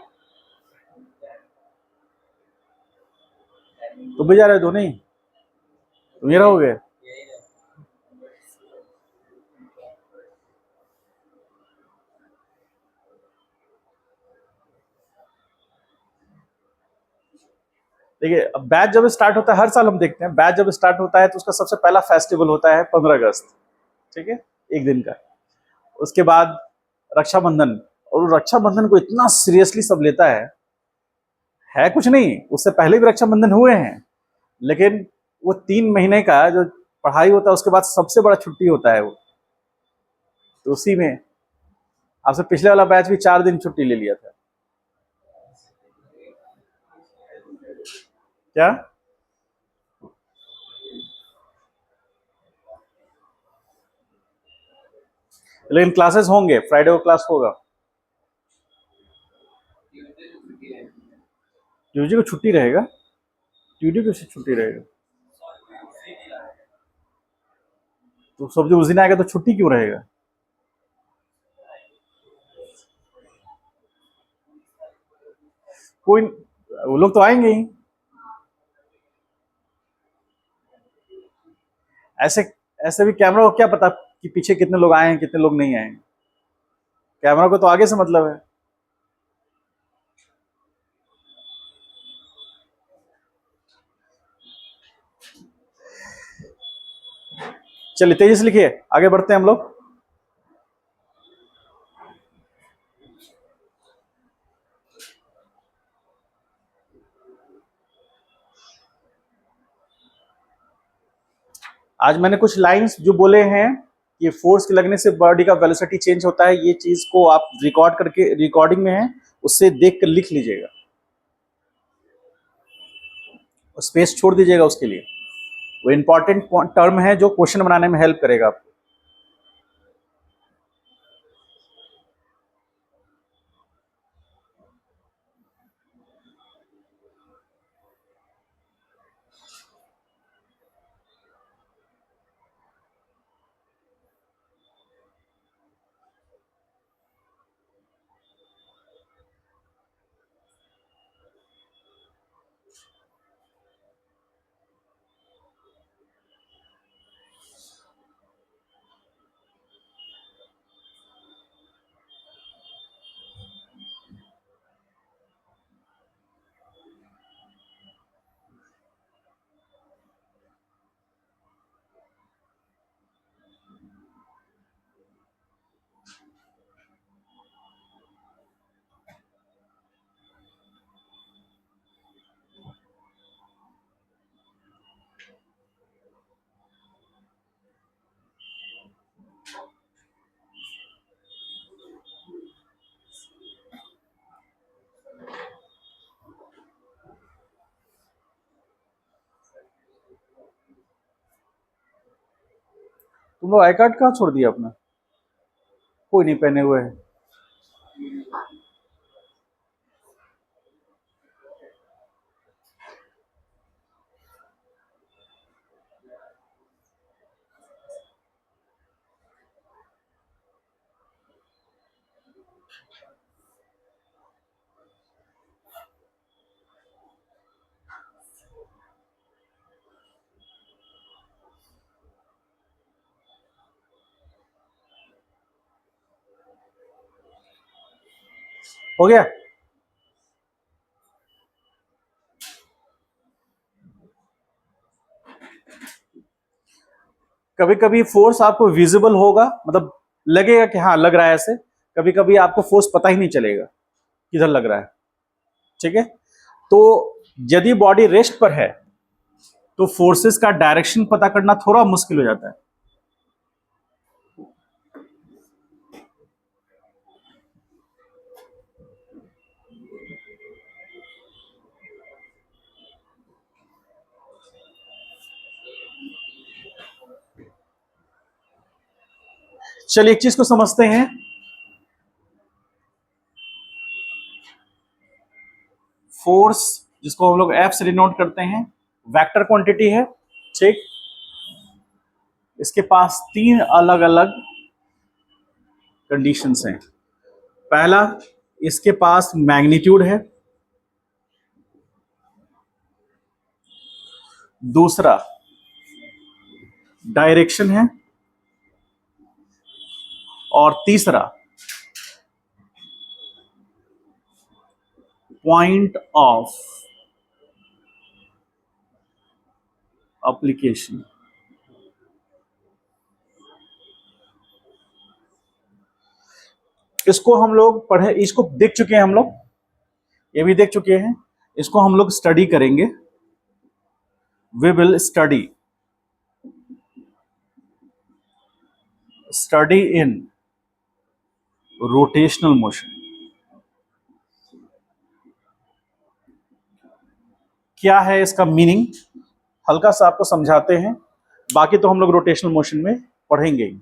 तुम भी जा रहे हो? दो नहीं, तुम ही रहोगे। देखिए, अब बैच जब स्टार्ट होता है, हर साल हम देखते हैं बैच जब स्टार्ट होता है तो उसका सबसे पहला फेस्टिवल होता है 15 अगस्त, ठीक है, एक दिन का। उसके बाद रक्षाबंधन, और रक्षाबंधन को इतना सीरियसली सब लेता है कुछ नहीं, उससे पहले भी रक्षाबंधन हुए हैं, लेकिन वो 3 महीने का जो पढ़ाई होता है उसके बाद सबसे बड़ा छुट्टी होता है वो, तो उसी में आपसे पिछले वाला बैच भी 4 दिन छुट्टी ले लिया था। क्या? लेकिन क्लासेस होंगे, फ्राइडे को क्लास होगा। ट्यूजडे को छुट्टी रहेगा? ट्यूजडे को छुट्टी रहेगा? तो सब जो उस दिन आएगा तो छुट्टी क्यों रहेगा? कोई, वो लोग तो आएंगे ही। ऐसे ऐसे भी कैमरा को क्या पता कि पीछे कितने लोग आए हैं कितने लोग नहीं आए हैं। कैमरा को तो आगे से मतलब है। चलिए तेजी से लिखिए, आगे बढ़ते हैं हम लोग। आज मैंने कुछ लाइंस जो बोले हैं कि फोर्स के लगने से बॉडी का वेलोसिटी चेंज होता है, ये चीज को आप रिकॉर्ड करके, रिकॉर्डिंग में है, उससे देख कर लिख लीजिएगा, स्पेस छोड़ दीजिएगा उसके लिए। वो इंपॉर्टेंट टर्म है जो क्वेश्चन बनाने में हेल्प करेगा आपको। तुम लोग आई कार्ड कहाँ छोड़ दिया अपना? कोई नहीं पहने हुए है। हो गया? कभी कभी फोर्स आपको विजिबल होगा, मतलब लगेगा कि हाँ लग रहा है ऐसे, कभी कभी आपको फोर्स पता ही नहीं चलेगा किधर लग रहा है। ठीक है, तो यदि बॉडी रेस्ट पर है तो फोर्सेस का डायरेक्शन पता करना थोड़ा मुश्किल हो जाता है। चलिए एक चीज को समझते हैं, फोर्स जिसको हम लोग एफ से डिनोट करते हैं, वेक्टर क्वांटिटी है। ठीक, इसके पास तीन अलग अलग कंडीशंस हैं। पहला, इसके पास मैग्नीट्यूड है। दूसरा, डायरेक्शन है। और तीसरा, पॉइंट ऑफ एप्लीकेशन। इसको हम लोग पढ़े, इसको देख चुके हैं हम लोग, ये भी देख चुके हैं। इसको हम लोग स्टडी करेंगे। We will study in rotational motion. क्या है इसका मीनिंग, हल्का सा आपको समझाते हैं, बाकी तो हम लोग रोटेशनल मोशन में पढ़ेंगे ही।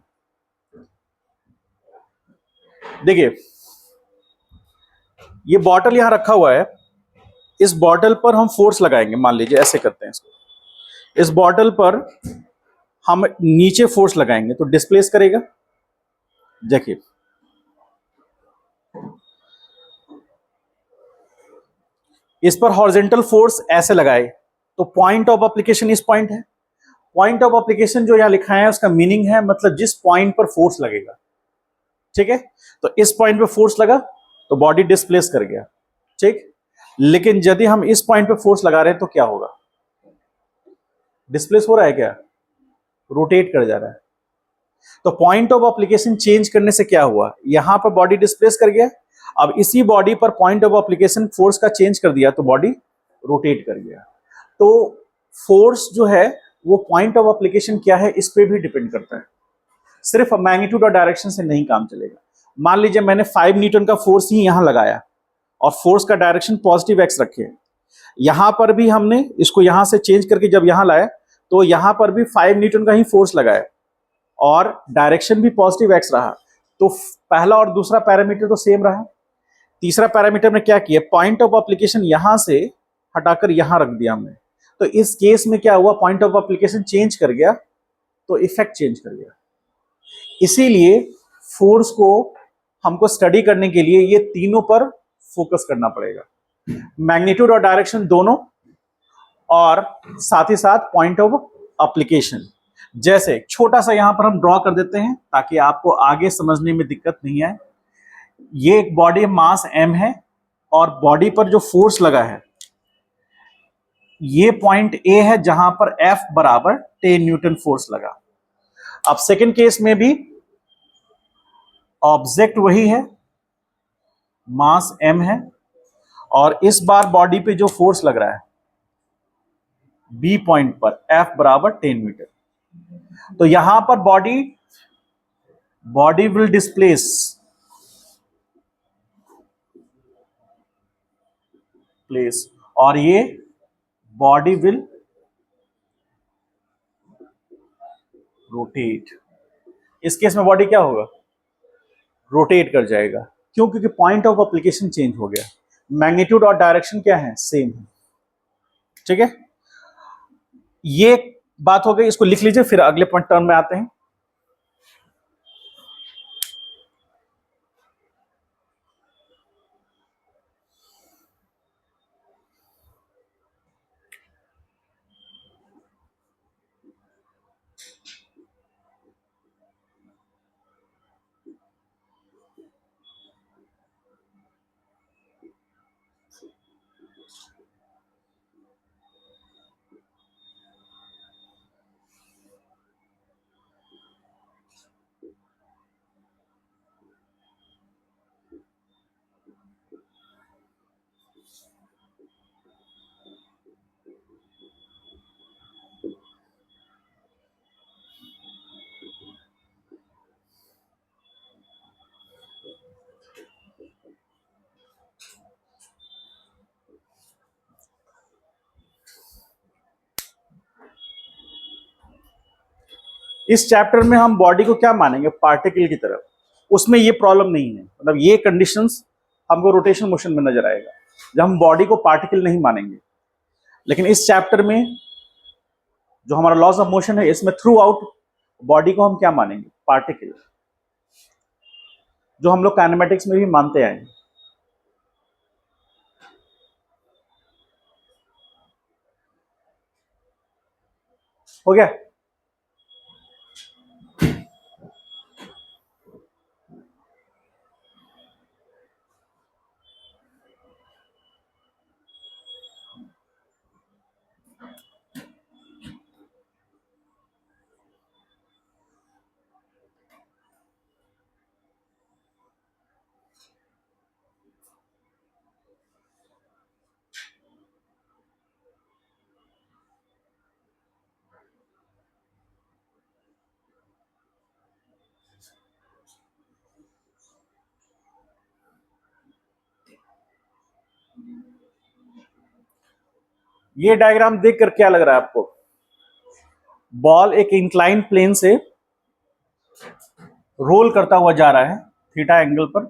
देखिए, ये बॉटल यहां रखा हुआ है, इस बॉटल पर हम फोर्स लगाएंगे। मान लीजिए ऐसे करते हैं इसको, इस बॉटल पर हम नीचे फोर्स लगाएंगे तो डिस्प्लेस करेगा। देखिए, इस पर हॉरिजॉन्टल फोर्स ऐसे लगाए तो पॉइंट ऑफ एप्लीकेशन इस पॉइंट है। पॉइंट ऑफ एप्लीकेशन जो यहां लिखा है उसका मीनिंग है मतलब जिस पॉइंट पर फोर्स लगेगा। ठीक है, तो इस पॉइंट पे फोर्स लगा तो बॉडी डिस्प्लेस कर गया। ठीक, लेकिन यदि हम इस पॉइंट पे फोर्स लगा रहे हैं तो क्या होगा, डिस्प्लेस हो रहा है क्या, रोटेट कर जा रहा है। तो पॉइंट ऑफ एप्लीकेशन चेंज करने से क्या हुआ, यहां पर बॉडी डिस्प्लेस कर गया। अब इसी बॉडी पर पॉइंट ऑफ एप्लीकेशन फोर्स का चेंज कर दिया तो बॉडी रोटेट कर गया। तो फोर्स जो है वो पॉइंट ऑफ एप्लीकेशन क्या है इस पे भी डिपेंड करता है, सिर्फ मैग्नीट्यूड और डायरेक्शन से नहीं काम चलेगा। मान लीजिए मैंने 5 न्यूटन का फोर्स ही यहां लगाया और फोर्स का डायरेक्शन पॉजिटिव एक्स रखे, यहां पर भी हमने इसको यहां से चेंज करके जब यहां लाया तो यहां पर भी 5 न्यूटन का ही फोर्स लगाया और डायरेक्शन भी पॉजिटिव एक्स रहा। तो पहला और दूसरा पैरामीटर तो सेम रहा। तीसरा पैरामीटर में क्या किया, पॉइंट ऑफ एप्लीकेशन यहां से हटाकर यहां रख दिया हमने, तो इस केस में क्या हुआ, पॉइंट ऑफ एप्लीकेशन चेंज कर गया तो इफेक्ट चेंज कर गया। इसीलिए फोर्स को हमको स्टडी करने के लिए ये तीनों पर फोकस करना पड़ेगा, मैग्नीट्यूड और डायरेक्शन दोनों, और साथ ही साथ पॉइंट ऑफ एप्लीकेशन। जैसे छोटा सा यहां पर हम ड्रॉ कर देते हैं ताकि आपको आगे समझने में दिक्कत नहीं आए। ये एक बॉडी मास m है और बॉडी पर जो फोर्स लगा है ये पॉइंट A है जहां पर F बराबर 10 न्यूटन फोर्स लगा। अब सेकंड केस में भी ऑब्जेक्ट वही है, मास m है, और इस बार बॉडी पे जो फोर्स लग रहा है B पॉइंट पर F बराबर 10 न्यूटन। तो यहां पर बॉडी विल डिस्प्लेस और ये बॉडी विल रोटेट। इस केस में बॉडी क्या होगा, रोटेट कर जाएगा। क्यों, क्योंकि पॉइंट ऑफ एप्लीकेशन चेंज हो गया, मैग्नीट्यूड और डायरेक्शन क्या है, सेम है। ठीक है, ये बात हो गई, इसको लिख लीजिए, फिर अगले पॉइंट टर्म में आते हैं। इस चैप्टर में हम बॉडी को क्या मानेंगे, पार्टिकल की तरफ। उसमें ये प्रॉब्लम नहीं है, मतलब ये कंडीशंस हमको रोटेशन मोशन में नजर आएगा जब हम बॉडी को पार्टिकल नहीं मानेंगे। लेकिन इस चैप्टर में जो हमारा लॉज ऑफ मोशन है, इसमें थ्रू आउट बॉडी को हम क्या मानेंगे, पार्टिकल, जो हम लोग काइनेमेटिक्स में भी मानते आए हैं। हो गया? ये डायग्राम देख कर क्या लग रहा है आपको? बॉल एक इंक्लाइन प्लेन से रोल करता हुआ जा रहा है थीटा एंगल पर।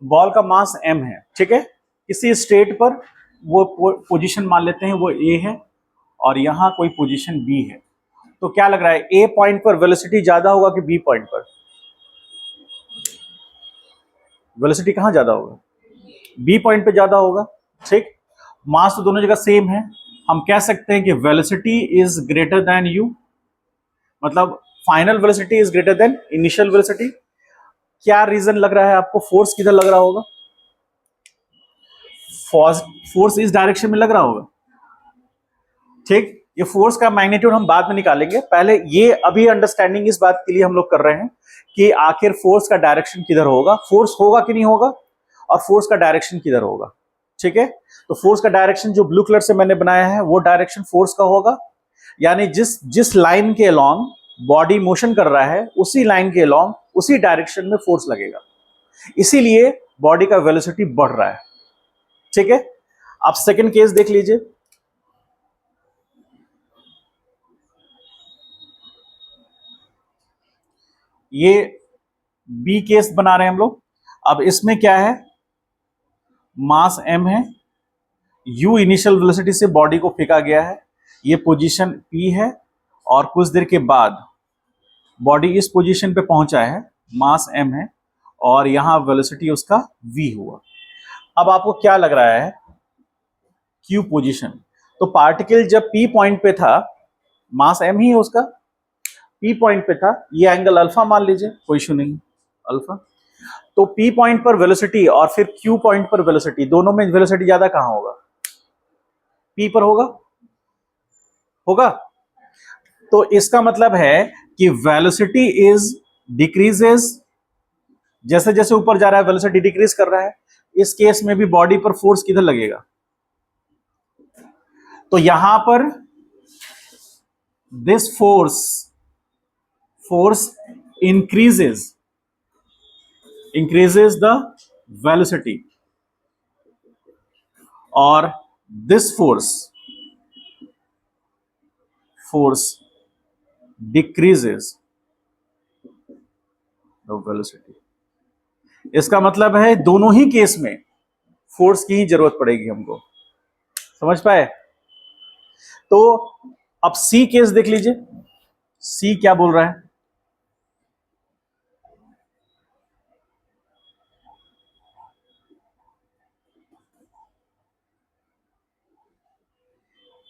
बॉल का मास m है, ठीक है। किसी स्टेट पर वो पोजीशन मान लेते हैं वो a है और यहां कोई पोजीशन b है। तो क्या लग रहा है, a पॉइंट पर वेलोसिटी ज्यादा होगा कि b पॉइंट पर? वेलोसिटी कहां ज्यादा होगा? b पॉइंट पे ज्यादा होगा, ठीक। मास तो दोनों जगह सेम है। हम कह सकते हैं कि velocity is greater than u, मतलब final velocity is greater than initial velocity. क्या रीजन लग रहा है आपको? फोर्स किधर लग रहा होगा? फोर्स इस डायरेक्शन में लग रहा होगा, ठीक। ये फोर्स का मैग्नीट्यूड हम बाद में निकालेंगे, पहले ये अभी अंडरस्टैंडिंग इस बात के लिए हम लोग कर रहे हैं कि आखिर फोर्स का डायरेक्शन किधर होगा, फोर्स होगा कि नहीं होगा, और फोर्स का डायरेक्शन किधर होगा, ठीक है। तो फोर्स का डायरेक्शन जो ब्लू कलर से मैंने बनाया है वो डायरेक्शन फोर्स का होगा, यानी जिस लाइन के अलोंग बॉडी मोशन कर रहा है उसी लाइन के अलोंग उसी डायरेक्शन में फोर्स लगेगा, इसीलिए बॉडी का वेलोसिटी बढ़ रहा है, ठीक है। आप सेकंड केस देख लीजिए। ये बी केस बना रहे हैं हम लोग। अब इसमें क्या है, मास m है, u इनिशियल वेलोसिटी से बॉडी को फेंका गया है, ये पोजीशन p है, और कुछ देर के बाद बॉडी इस पोजीशन पे पहुंचा है, मास m है, और यहां वेलोसिटी उसका v हुआ। अब आपको क्या लग रहा है, q पोजीशन। तो पार्टिकल जब p पॉइंट पे था, मास m ही है उसका, p पॉइंट पे था, ये एंगल अल्फा मान लीजिए, कोई इशू नहीं, अल्फा। तो p पॉइंट पर वेलोसिटी और फिर q पॉइंट पर वेलोसिटी, दोनों में वेलोसिटी ज्यादा कहां होगा? p पर होगा, होगा। तो इसका मतलब है कि वेलोसिटी इज डिक्रीजेस, जैसे जैसे ऊपर जा रहा है वेलोसिटी डिक्रीज कर रहा है। इस केस में भी बॉडी पर फोर्स किधर लगेगा? तो यहां पर this force increases the velocity, और this force decreases the velocity। इसका मतलब है दोनों ही केस में फोर्स की ही जरूरत पड़ेगी हमको, समझ पाए? तो अब सी केस देख लीजिए, सी क्या बोल रहा है।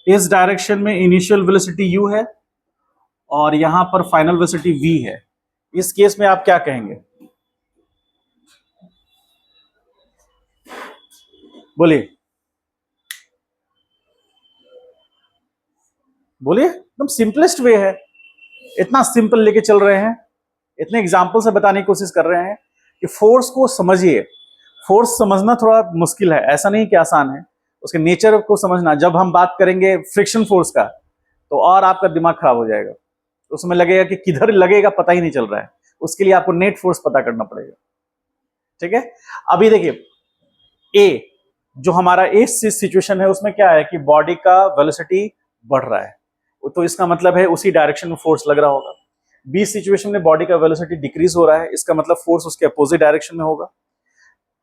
इस डायरेक्शन में इनिशियल वेलोसिटी u है और यहां पर फाइनल वेलोसिटी v है। इस केस में आप क्या कहेंगे, बोलिए बोलिए। एकदम सिंपलेस्ट वे है, इतना सिंपल लेके चल रहे हैं, इतने एग्जाम्पल से बताने की कोशिश कर रहे हैं कि फोर्स को समझिए। फोर्स समझना थोड़ा मुश्किल है, ऐसा नहीं कि आसान है, उसके नेचर को समझना। जब हम बात करेंगे फ्रिक्शन फोर्स का तो और आपका दिमाग खराब हो जाएगा, उसमें लगेगा कि किधर लगेगा पता ही नहीं चल रहा है, उसके लिए आपको नेट फोर्स पता करना पड़ेगा, ठीक है। अभी देखिए ए, जो हमारा ए सिचुएशन है उसमें क्या है कि बॉडी का वेलोसिटी बढ़ रहा है, तो इसका मतलब है उसी डायरेक्शन में फोर्स लग रहा होगा। बी सिचुएशन में बॉडी का वेलोसिटी डिक्रीज हो रहा है, इसका मतलब फोर्स उसके अपोजिट डायरेक्शन में होगा।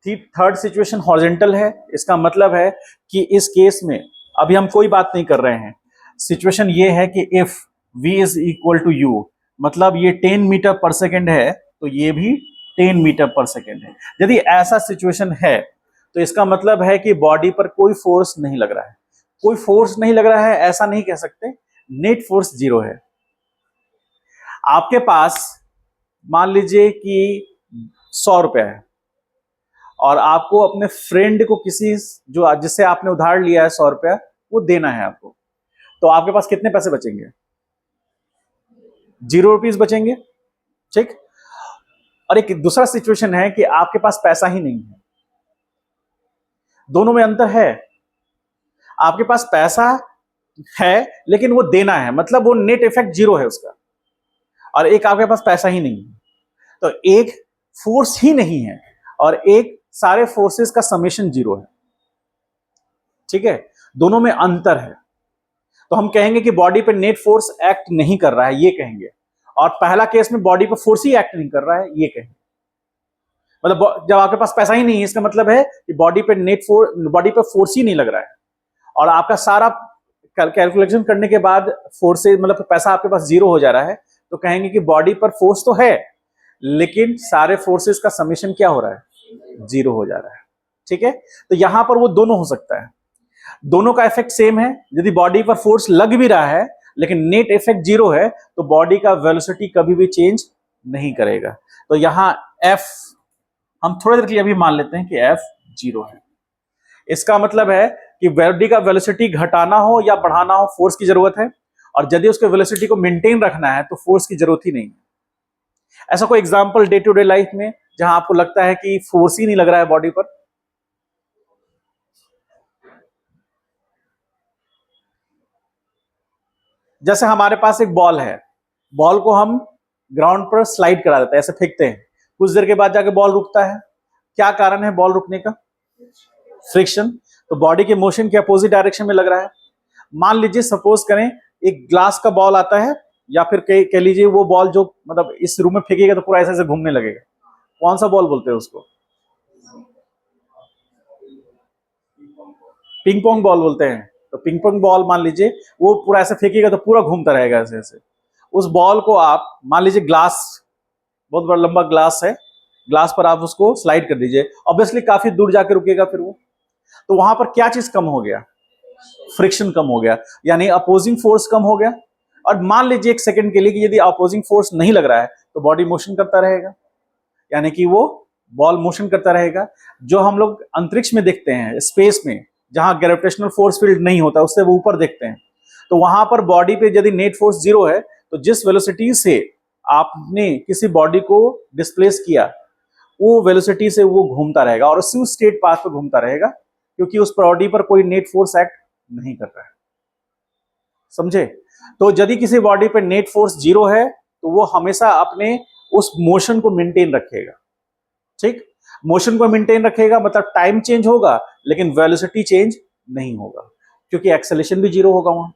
थर्ड सिचुएशन हॉरिजॉन्टल है, इसका मतलब है कि इस केस में अभी हम कोई बात नहीं कर रहे हैं। सिचुएशन ये है कि if v is equal to u, मतलब ये 10 मीटर पर सेकेंड है तो ये भी 10 मीटर पर सेकेंड है। यदि ऐसा सिचुएशन है तो इसका मतलब है कि बॉडी पर कोई फोर्स नहीं लग रहा है। कोई फोर्स नहीं लग रहा है ऐसा नहीं कह सकते, नेट फोर्स जीरो है। आपके पास मान लीजिए कि 100 रुपया है और आपको अपने फ्रेंड को किसी जो जिससे आपने उधार लिया है 100 रुपया वो देना है आपको, तो आपके पास कितने पैसे बचेंगे? 0 रुपीज बचेंगे, ठीक। और एक दूसरा सिचुएशन है कि आपके पास पैसा ही नहीं है। दोनों में अंतर है। आपके पास पैसा है लेकिन वो देना है, मतलब वो नेट इफेक्ट जीरो है उसका, और एक आपके पास पैसा ही नहीं है। तो एक फोर्स ही नहीं है और एक सारे फोर्सेस का समेशन जीरो है, ठीक है। दोनों में अंतर है। तो हम कहेंगे कि बॉडी पे नेट फोर्स एक्ट नहीं कर रहा है, ये कहेंगे। और पहला केस में बॉडी पे फोर्स ही एक्ट नहीं कर रहा है, ये कहेंगे। मतलब जब आपके पास पैसा ही नहीं है, इसका मतलब है कि बॉडी पे फोर्स ही नहीं लग रहा है, और आपका सारा कैलकुलेशन करने के बाद फोर्स मतलब पैसा आपके पास जीरो हो जा रहा है, तो कहेंगे कि बॉडी पर फोर्स तो है लेकिन सारे फोर्सेस का समेशन क्या हो रहा है? जीरो हो जा रहा है, ठीक है। तो यहां पर वो दोनों हो सकता है, दोनों का इफेक्ट सेम है। यदि बॉडी पर फोर्स लग भी रहा है लेकिन नेट इफेक्ट जीरो है तो बॉडी का वेलोसिटी कभी भी चेंज नहीं करेगा। तो यहां F हम थोड़ी देर के लिए अभी मान लेते हैं कि F जीरो है। इसका मतलब है कि बॉडी का वेलोसिटी घटाना हो या बढ़ाना हो फोर्स की जरूरत है, और यदि उसके वेलोसिटी को मेंटेन रखना है तो फोर्स की जरूरत ही नहीं है। ऐसा कोई example day to day life में जहां आपको लगता है कि फोर्स ही नहीं लग रहा है बॉडी पर? जैसे हमारे पास एक बॉल है, बॉल को हम ग्राउंड पर स्लाइड करा देते हैं, ऐसे फेंकते हैं, कुछ देर के बाद जाके बॉल रुकता है। क्या कारण है बॉल रुकने का? फ्रिक्शन। तो बॉडी के मोशन के अपोजिट डायरेक्शन में लग रहा है। मान लीजिए सपोज करें एक ग्लास का बॉल आता है, या फिर कह लीजिए वो बॉल जो मतलब इस रूम में फेंकेगा तो पूरा ऐसे ऐसे घूमने लगेगा। कौन सा बॉल बोलते हैं उसको? पिंग पोंग बॉल बोलते हैं। तो पिंग पोंग बॉल मान लीजिए वो पूरा ऐसे फेंकेगा तो पूरा घूमता रहेगा ऐसे ऐसे। उस बॉल को आप मान लीजिए ग्लास, बहुत बड़ा लंबा ग्लास है, ग्लास पर आप उसको स्लाइड कर दीजिए, ऑब्वियसली काफी दूर जाके रुकेगा फिर वो। तो वहां पर क्या चीज कम हो गया? फ्रिक्शन कम हो गया, यानी अपोजिंग फोर्स कम हो गया। और मान लीजिए एक सेकंड के लिए कि यदि अपोजिंग फोर्स नहीं लग रहा है तो बॉडी मोशन करता रहेगा, यानी कि वो बॉल मोशन करता रहेगा। जो हम लोग अंतरिक्ष में देखते हैं, स्पेस में, जहां ग्रेविटेशनल फोर्स फील्ड नहीं होता, उससे वो ऊपर देखते हैं, तो वहां पर बॉडी पे यदि नेट फोर्स जीरो है तो जिस वेलोसिटी से आपने किसी बॉडी को डिस्प्लेस किया वो वेलोसिटी से वो घूमता रहेगा और उसी स्ट्रेट पाथ पर घूमता रहेगा, क्योंकि उस बॉडी पर कोई नेट फोर्स एक्ट नहीं कर रहा है। समझे? तो यदि किसी बॉडी पर नेट फोर्स जीरो है तो वो हमेशा अपने उस मोशन को मेंटेन रखेगा, ठीक। मोशन को मेंटेन रखेगा मतलब टाइम चेंज होगा लेकिन वेलोसिटी चेंज नहीं होगा, क्योंकि एक्सेलेरेशन भी जीरो होगा वहां।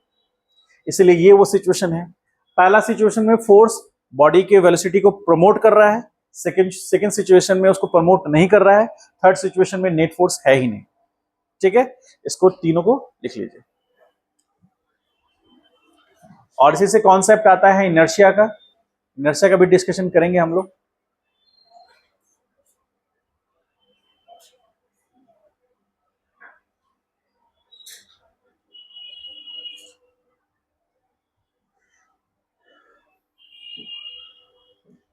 इसलिए ये वो सिचुएशन है। पहला सिचुएशन में फोर्स बॉडी के वेलोसिटी को प्रमोट कर रहा है, सेकंड सिचुएशन में उसको प्रमोट नहीं कर रहा है, थर्ड सिचुएशन में नेट फोर्स है ही नहीं, ठीक है। इसको तीनों को लिख लीजिए। और इसी से कॉन्सेप्ट आता है इनर्शिया का। इनर्शिया का भी डिस्कशन करेंगे हम लोग।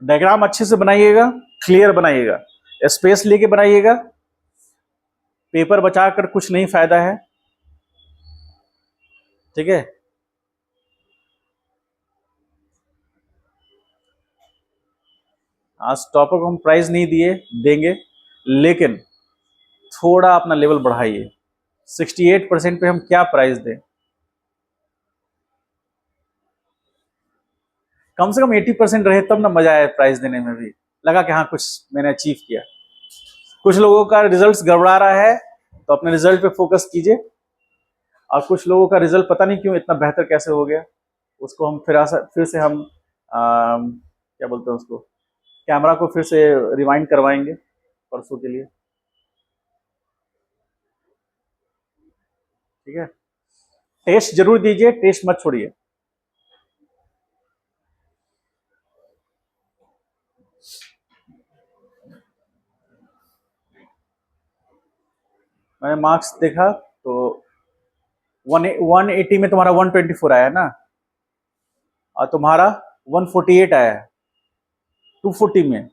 डायग्राम अच्छे से बनाइएगा, क्लियर बनाइएगा, स्पेस लेके बनाइएगा, पेपर बचाकर कुछ नहीं फायदा है, ठीक है। आज टॉपर को हम प्राइज नहीं देंगे, लेकिन थोड़ा अपना लेवल बढ़ाइए। 68% पे हम क्या प्राइज दें? कम से कम 80% रहे तब ना मजा आए प्राइज देने में भी, लगा कि हाँ कुछ मैंने अचीव किया। कुछ लोगों का रिजल्ट गड़बड़ा रहा है तो अपने रिजल्ट पे फोकस कीजिए, और कुछ लोगों का रिजल्ट पता नहीं क्यों इतना बेहतर कैसे हो गया, उसको हम फिर से हम क्या बोलते हैं उसको, कैमरा को फिर से रिवाइंड करवाएंगे परसों के लिए, ठीक है। टेस्ट जरूर दीजिए, टेस्ट मत छोड़िए। मैंने मार्क्स देखा तो 180 में तुम्हारा 124 आया ना, और तुम्हारा 148 आया है 240 में।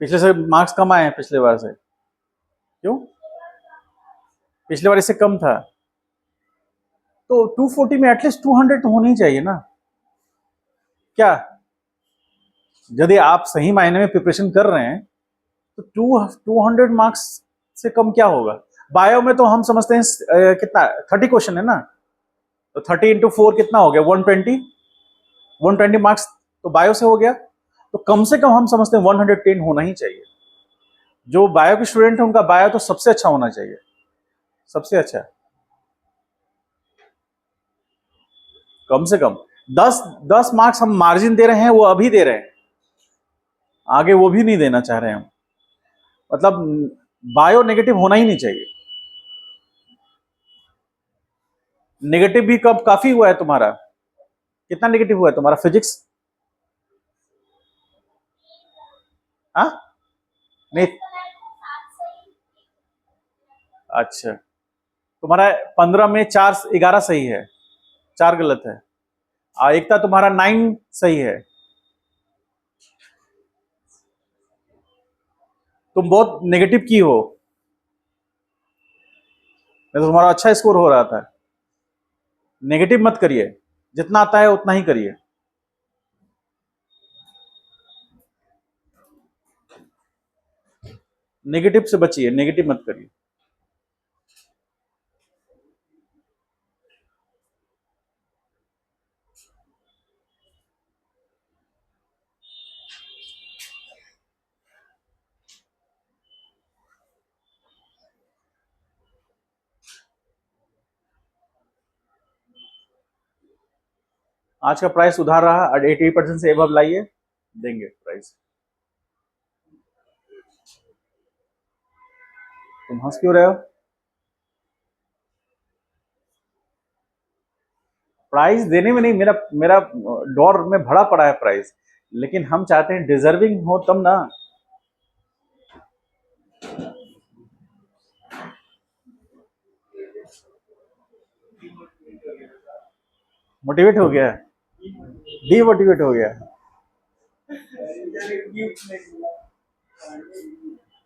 पिछले से मार्क्स कम आए हैं पिछले बार से, क्यों? पिछले बार इससे कम था, तो 240 में एटलीस्ट 200 तो होनी चाहिए ना। क्या यदि आप सही मायने में प्रिपरेशन कर रहे हैं तो 200 मार्क्स से कम क्या होगा? बायो में तो हम समझते हैं कितना 30 क्वेश्चन है ना, तो 30 इंटू 4 कितना हो गया? 120 मार्क्स तो बायो से हो गया। तो कम से कम हम समझते हैं 110 होना ही चाहिए। जो बायो के स्टूडेंट है उनका बायो तो सबसे अच्छा होना चाहिए, सबसे अच्छा। कम से कम 10 मार्क्स हम मार्जिन दे रहे हैं, वो अभी दे रहे हैं, आगे वो भी नहीं देना चाह रहे हैं हम। मतलब बायो नेगेटिव होना ही नहीं चाहिए। नेगेटिव भी कब काफी हुआ है तुम्हारा? कितना नेगेटिव हुआ है तुम्हारा फिजिक्स? हाँ नहीं, अच्छा तुम्हारा 15 में 4 11 सही है, 4 गलत है, एक था तुम्हारा 9 सही है। तुम बहुत नेगेटिव की हो, नहीं तो तुम्हारा अच्छा स्कोर हो रहा था। नेगेटिव मत करिए, जितना आता है उतना ही करिए। नेगेटिव से बचिए, नेगेटिव मत करिए। आज का प्राइस उधार रहा, 80% से एबव लाइए, देंगे प्राइस। तुम हंस क्यों रहे हो? प्राइस देने में नहीं, मेरा मेरा डोर में भरा पड़ा है प्राइस, लेकिन हम चाहते हैं डिजर्विंग हो तब ना। मोटिवेट हो गया, डीमोटिवेट हो गया।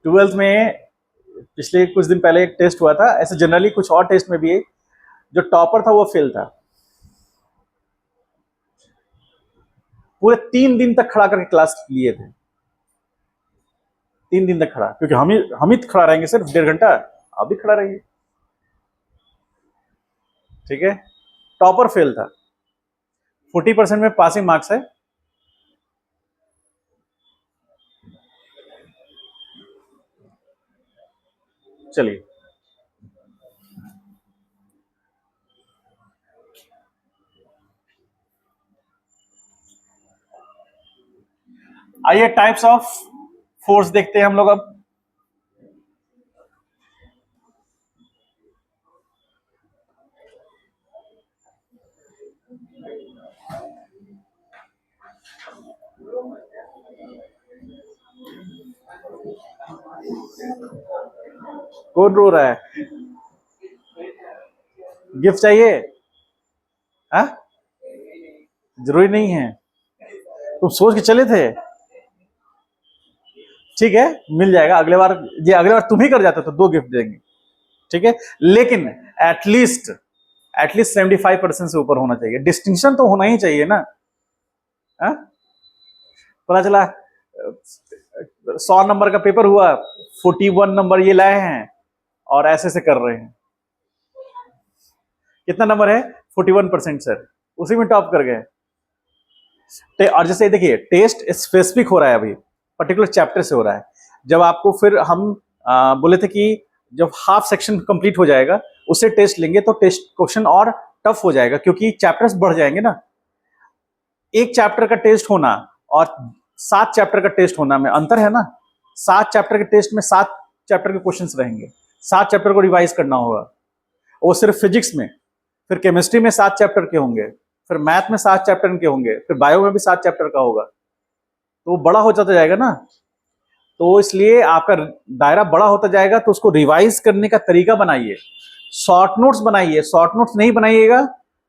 12th में पिछले कुछ दिन पहले एक टेस्ट हुआ था, ऐसे जनरली कुछ और टेस्ट में भी एक जो टॉपर था वो फेल था। पूरे 3 दिन तक खड़ा करके क्लास लिए थे, 3 दिन तक खड़ा, क्योंकि हम ही खड़ा रहेंगे सिर्फ 1.5 घंटा, आप भी खड़ा रहिए, ठीक है। टॉपर फेल था, 40% में पासिंग मार्क्स है। चलिए आइए टाइप्स ऑफ फोर्स देखते हैं हम लोग अब। कौन रो रहा है? गिफ्ट चाहिए? हाँ, जरूरी नहीं है, तुम सोच के चले थे, ठीक है मिल जाएगा अगले बार। ये अगले बार तुम ही कर जाते तो 2 गिफ्ट देंगे, ठीक है। लेकिन एटलीस्ट 75% से ऊपर होना चाहिए, डिस्टिंक्शन तो होना ही चाहिए ना। हाँ? पता चला 100 नंबर का पेपर हुआ, 41 नंबर ये लाए हैं और ऐसे से कर रहे हैं। कितना नंबर है? 41% सर, उसी में टॉप कर गए। और जैसे देखिए टेस्ट स्पेसिफिक हो रहा है, अभी पर्टिकुलर चैप्टर से हो रहा है। जब आपको फिर हम बोले थे कि जब हाफ सेक्शन कंप्लीट हो जाएगा उससे टेस्ट लेंगे तो टेस्ट क्वेश्चन और टफ हो जाएगा, क्योंकि चैप्टर्स बढ़ जाएंगे ना। एक चैप्टर का टेस्ट होना और 7 चैप्टर का टेस्ट होना में अंतर है ना। 7 चैप्टर के टेस्ट में 7 चैप्टर के क्वेश्चंस रहेंगे, 7 चैप्टर को रिवाइज करना होगा। वो सिर्फ फिजिक्स में, फिर केमिस्ट्री में 7 चैप्टर के होंगे, फिर मैथ में 7 चैप्टर के होंगे, फिर बायो में भी 7 चैप्टर का होगा, तो बड़ा हो जाता जाएगा ना। तो इसलिए आपका दायरा बड़ा होता जाएगा, तो उसको रिवाइज करने का तरीका बनाइए, शॉर्ट नोट्स बनाइए। शॉर्ट नोट्स नहीं बनाइएगा,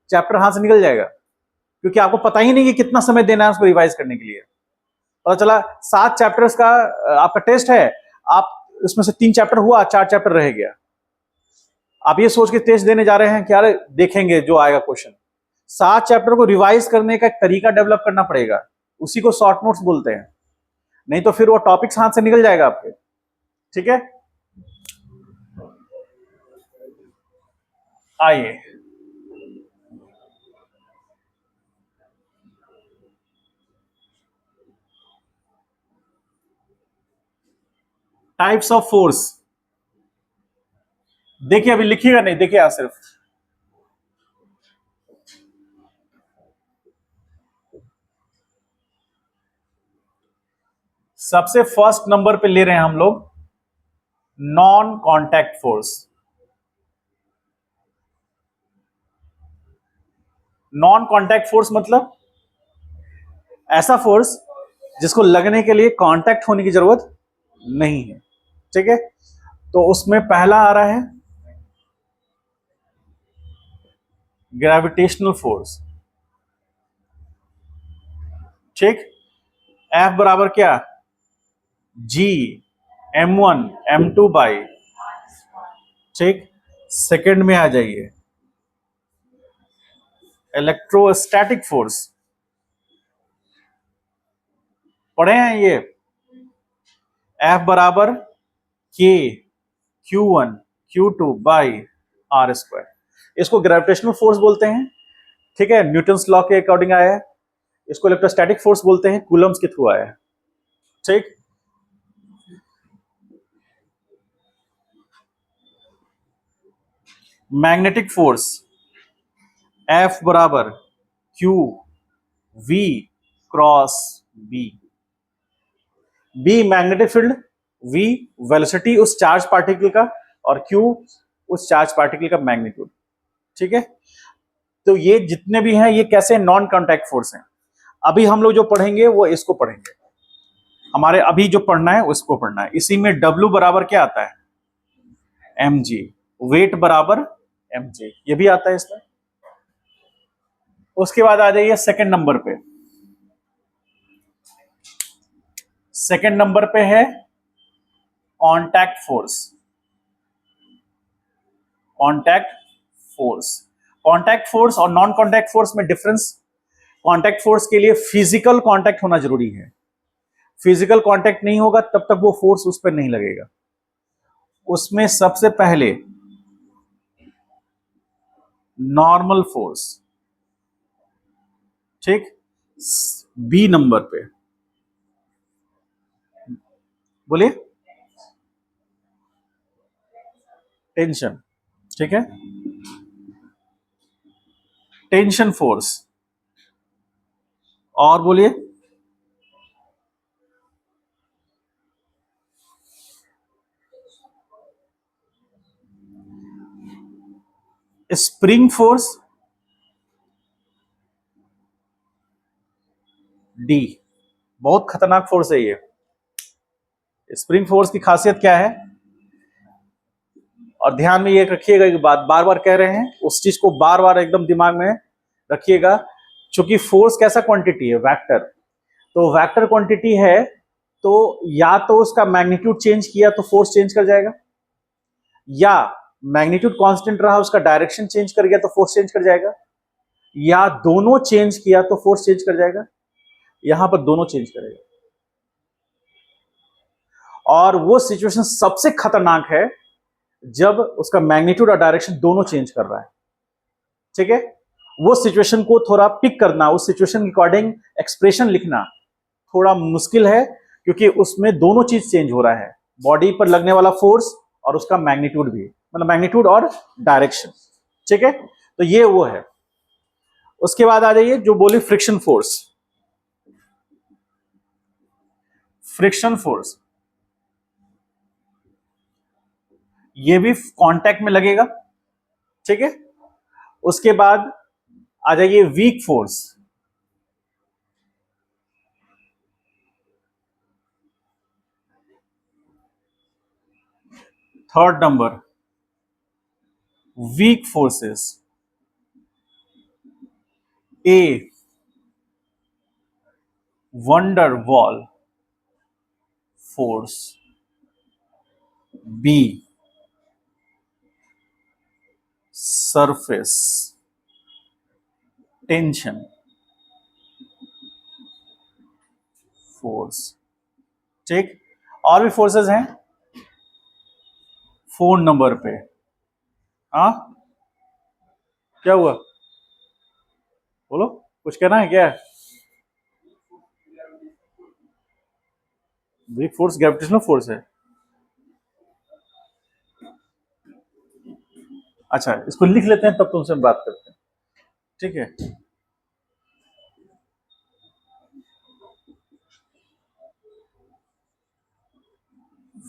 चैप्टर हाथ से निकल जाएगा, क्योंकि आपको पता ही नहीं कि कितना समय देना है उसको रिवाइज करने के लिए। पता चला 7 चैप्टर्स का आपका टेस्ट है, आप उसमें से 3 चैप्टर हुआ, 4 चैप्टर रह गया। आप ये सोच के टेस्ट देने जा रहे हैं कि यार देखेंगे जो आएगा क्वेश्चन। 7 चैप्टर को रिवाइज करने का एक तरीका डेवलप करना पड़ेगा, उसी को शॉर्ट नोट्स बोलते हैं। नहीं तो फिर वो टॉपिक्स हाथ से निकल जाएगा आपके। ठीक है, आइए टाइप्स ऑफ फोर्स। देखिए अभी लिखिएगा नहीं, देखिए आप सिर्फ सबसे फर्स्ट नंबर पे ले रहे हैं हम लोग non contact force. Non contact force मतलब ऐसा फोर्स जिसको लगने के लिए कांटेक्ट होने की जरूरत नहीं है। ठीक है, तो उसमें पहला आ रहा है ग्रेविटेशनल फोर्स। ठीक, F बराबर क्या, G m1 m2 बाई। ठीक, सेकंड में आ जाइए इलेक्ट्रोस्टैटिक फोर्स, पढ़े हैं ये, F बराबर K Q1 Q2 by R square. इसको ग्रेविटेशनल फोर्स बोलते हैं। ठीक है, न्यूटन्स लॉ के अकॉर्डिंग आया है। इसको इलेक्ट्रोस्टैटिक फोर्स बोलते हैं, कूलम्स के थ्रू आया है। ठीक, मैग्नेटिक फोर्स F बराबर Q V cross B। B magnetic field, V velocity उस चार्ज पार्टिकल का, और Q उस चार्ज पार्टिकल का मैग्नीट्यूड। ठीक है, तो ये जितने भी हैं ये कैसे नॉन कांटेक्ट फोर्स हैं। अभी हम लोग जो पढ़ेंगे वो इसको पढ़ेंगे, हमारे अभी जो पढ़ना है उसको पढ़ना है। इसी में W बराबर क्या आता है, mg, वेट बराबर mj, ये भी आता है इसमें। उसके बाद आ जाइए सेकंड नंबर पे। सेकंड नंबर पे है contact force. Contact force, contact force और नॉन कांटेक्ट फोर्स में डिफरेंस। कांटेक्ट फोर्स के लिए फिजिकल कांटेक्ट होना जरूरी है। फिजिकल कांटेक्ट नहीं होगा तब तक वो फोर्स उस पर नहीं लगेगा। उसमें सबसे पहले नॉर्मल फोर्स। ठीक, बी नंबर पे बोलिए, टेंशन। ठीक है, टेंशन फोर्स। और बोलिए, स्प्रिंग फोर्स, डी। बहुत खतरनाक फोर्स है ये। स्प्रिंग फोर्स की खासियत क्या है, और ध्यान में ये रखिएगा, एक बात बार बार कह रहे हैं, उस चीज को बार बार एकदम दिमाग में रखिएगा। क्योंकि फोर्स कैसा क्वांटिटी है, वेक्टर। तो वेक्टर क्वांटिटी है, तो या तो उसका मैग्नीट्यूड चेंज किया तो फोर्स चेंज कर जाएगा, या मैग्नीट्यूड कांस्टेंट रहा उसका डायरेक्शन चेंज कर गया तो फोर्स चेंज कर जाएगा, या दोनों चेंज किया तो फोर्स चेंज कर जाएगा। यहां पर दोनों चेंज करेगा। और वो सिचुएशन सबसे खतरनाक है जब उसका मैग्नीट्यूड और डायरेक्शन दोनों चेंज कर रहा है। ठीक है, वो सिचुएशन को थोड़ा पिक करना, उस सिचुएशन के अकॉर्डिंग एक्सप्रेशन लिखना थोड़ा मुश्किल है, क्योंकि उसमें दोनों चीज चेंज हो रहा है, बॉडी पर लगने वाला फोर्स और उसका मैग्नीट्यूड भी, मतलब मैग्नीट्यूड और डायरेक्शन। ठीक है, तो ये वो है। उसके बाद आ जाइए जो बोली फ्रिक्शन फोर्स। फ्रिक्शन फोर्स, ये भी कांटेक्ट में लगेगा, ठीक है। उसके बाद आ जाइए weak force, third number weak forces, A van der Waals force, B surface tension force, ठीक। और भी फोर्सेस हैं फोन नंबर पे। हाँ, क्या हुआ, बोलो, कुछ कहना है क्या? वीक फोर्स ग्रेविटेशनल फोर्स है। अच्छा, इसको लिख लेते हैं तब तुमसे बात करते हैं, ठीक है।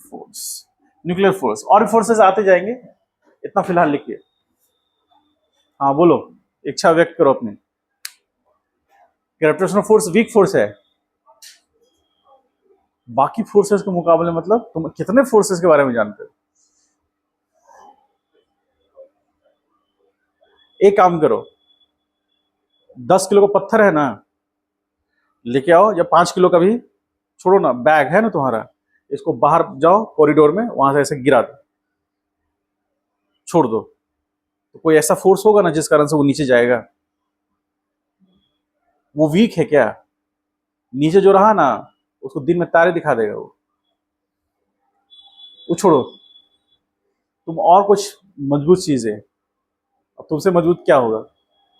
फोर्स, न्यूक्लियर फोर्स, और फोर्सेस आते जाएंगे, इतना फिलहाल लिखिए। हाँ बोलो, इच्छा व्यक्त करो अपनी। ग्रेविटेशनल फोर्स वीक फोर्स है, बाकी फोर्सेस के मुकाबले, मतलब तुम कितने फोर्सेस के बारे में जानते हो? एक काम करो, 10 किलो का पत्थर है ना, लेके आओ, या 5 किलो का भी, छोड़ो ना, बैग है ना तुम्हारा, इसको बाहर जाओ कॉरिडोर में, वहां से ऐसे गिरा दो, छोड़ दो, तो कोई ऐसा फोर्स होगा ना जिस कारण से वो नीचे जाएगा। वो वीक है क्या? नीचे जो रहा ना, उसको दिन में तारे दिखा देगा वो छोड़ो, तुम और कुछ मजबूत चीज है, अब तुमसे मजबूत क्या होगा,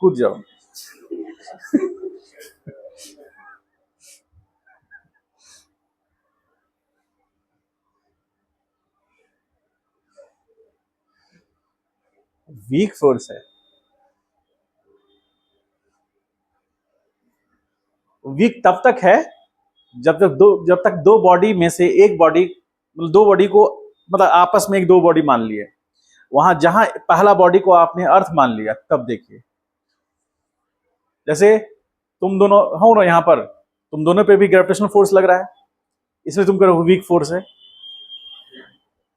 कूद जाओ। वीक फोर्स है, वीक तब तक है जब तक दो बॉडी में से एक बॉडी, मतलब दो बॉडी को, मतलब आपस में एक दो बॉडी मान लिए, वहां जहां पहला बॉडी को आपने अर्थ मान लिया, तब देखिए, जैसे तुम दोनों हो ना यहां पर, तुम दोनों पे भी ग्रेविटेशनल फोर्स लग रहा है, इसलिए तुम करो वीक फोर्स है,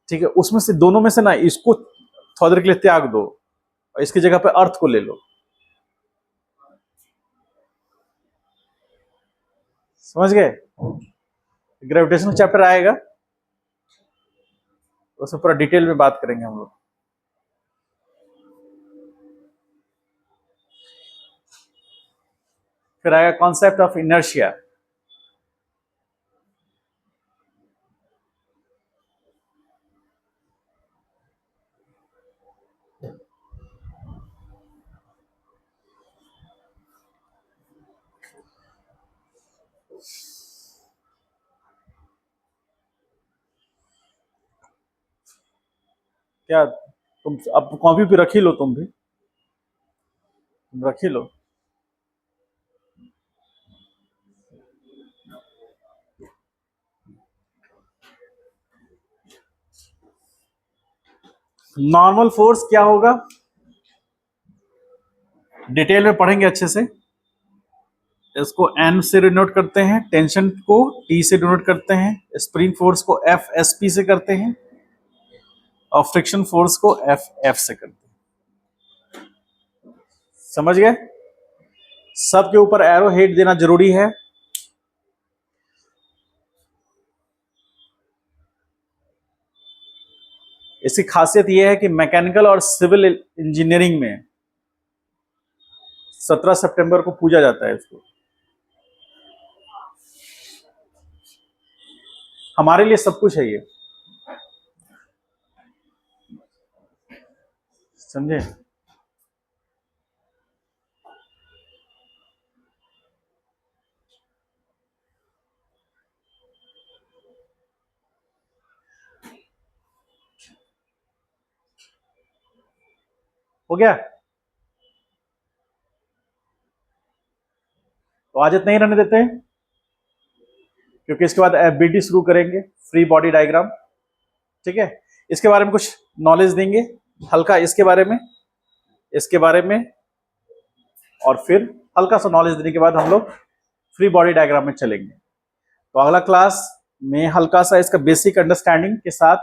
ठीक है। उसमें से दोनों में से ना इसको थोड़ी देर के लिए त्याग दो, और इसकी जगह पे अर्थ को ले लो, समझ गए? ग्रेविटेशनल चैप्टर आएगा, उसमें पूरा डिटेल में बात करेंगे हम लोग। फिर आएगा कॉन्सेप्ट ऑफ इनर्शिया, क्या तुम अब कॉपी पे रख ही लो, तुम रख ही लो। नॉर्मल फोर्स क्या होगा, डिटेल में पढ़ेंगे अच्छे से। इसको एन से डिनोट करते हैं, टेंशन को टी से डिनोट करते हैं, स्प्रिंग फोर्स को एफ एस पी से करते हैं, और फ्रिक्शन फोर्स को एफ एफ से करते हैं। समझ गए? सबके ऊपर एरो हेड देना जरूरी है। इसकी खासियत यह है कि मैकेनिकल और सिविल इंजीनियरिंग में 17 सितंबर को पूजा जाता है इसको, हमारे लिए सब कुछ है ये, समझे? हो गया? तो आज इतना ही रहने देते हैं। क्योंकि इसके बाद एफबीडी शुरू करेंगे, फ्री बॉडी डायग्राम। ठीक है, इसके बारे में कुछ नॉलेज देंगे हल्का, इसके बारे में, और फिर हल्का सा नॉलेज देने के बाद हम लोग फ्री बॉडी डायग्राम में चलेंगे। तो अगला क्लास में हल्का सा इसका बेसिक अंडरस्टैंडिंग के साथ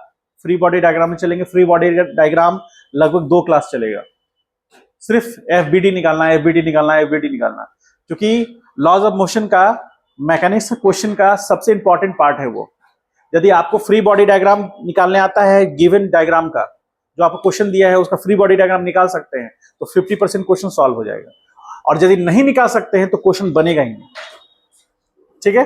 फ्री बॉडी डायग्राम में चलेंगे। फ्री बॉडी डायग्राम लगभग 2 क्लास चलेगा, सिर्फ एफबीडी निकालना है, एफबीडी निकालना है, एफबीडी निकालना, क्योंकि लॉज ऑफ मोशन का मैकेनिक्स क्वेश्चन का सबसे इंपॉर्टेंट पार्ट है वो। यदि आपको फ्री बॉडी डायग्राम निकालने आता है, गिवन डायग्राम का जो आपको क्वेश्चन दिया है उसका फ्री बॉडी डायग्राम निकाल सकते हैं, तो 50% क्वेश्चन सॉल्व हो जाएगा। और यदि नहीं निकाल सकते हैं तो क्वेश्चन बनेगा ही नहीं। ठीक है,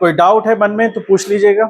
कोई डाउट है मन में तो पूछ लीजिएगा।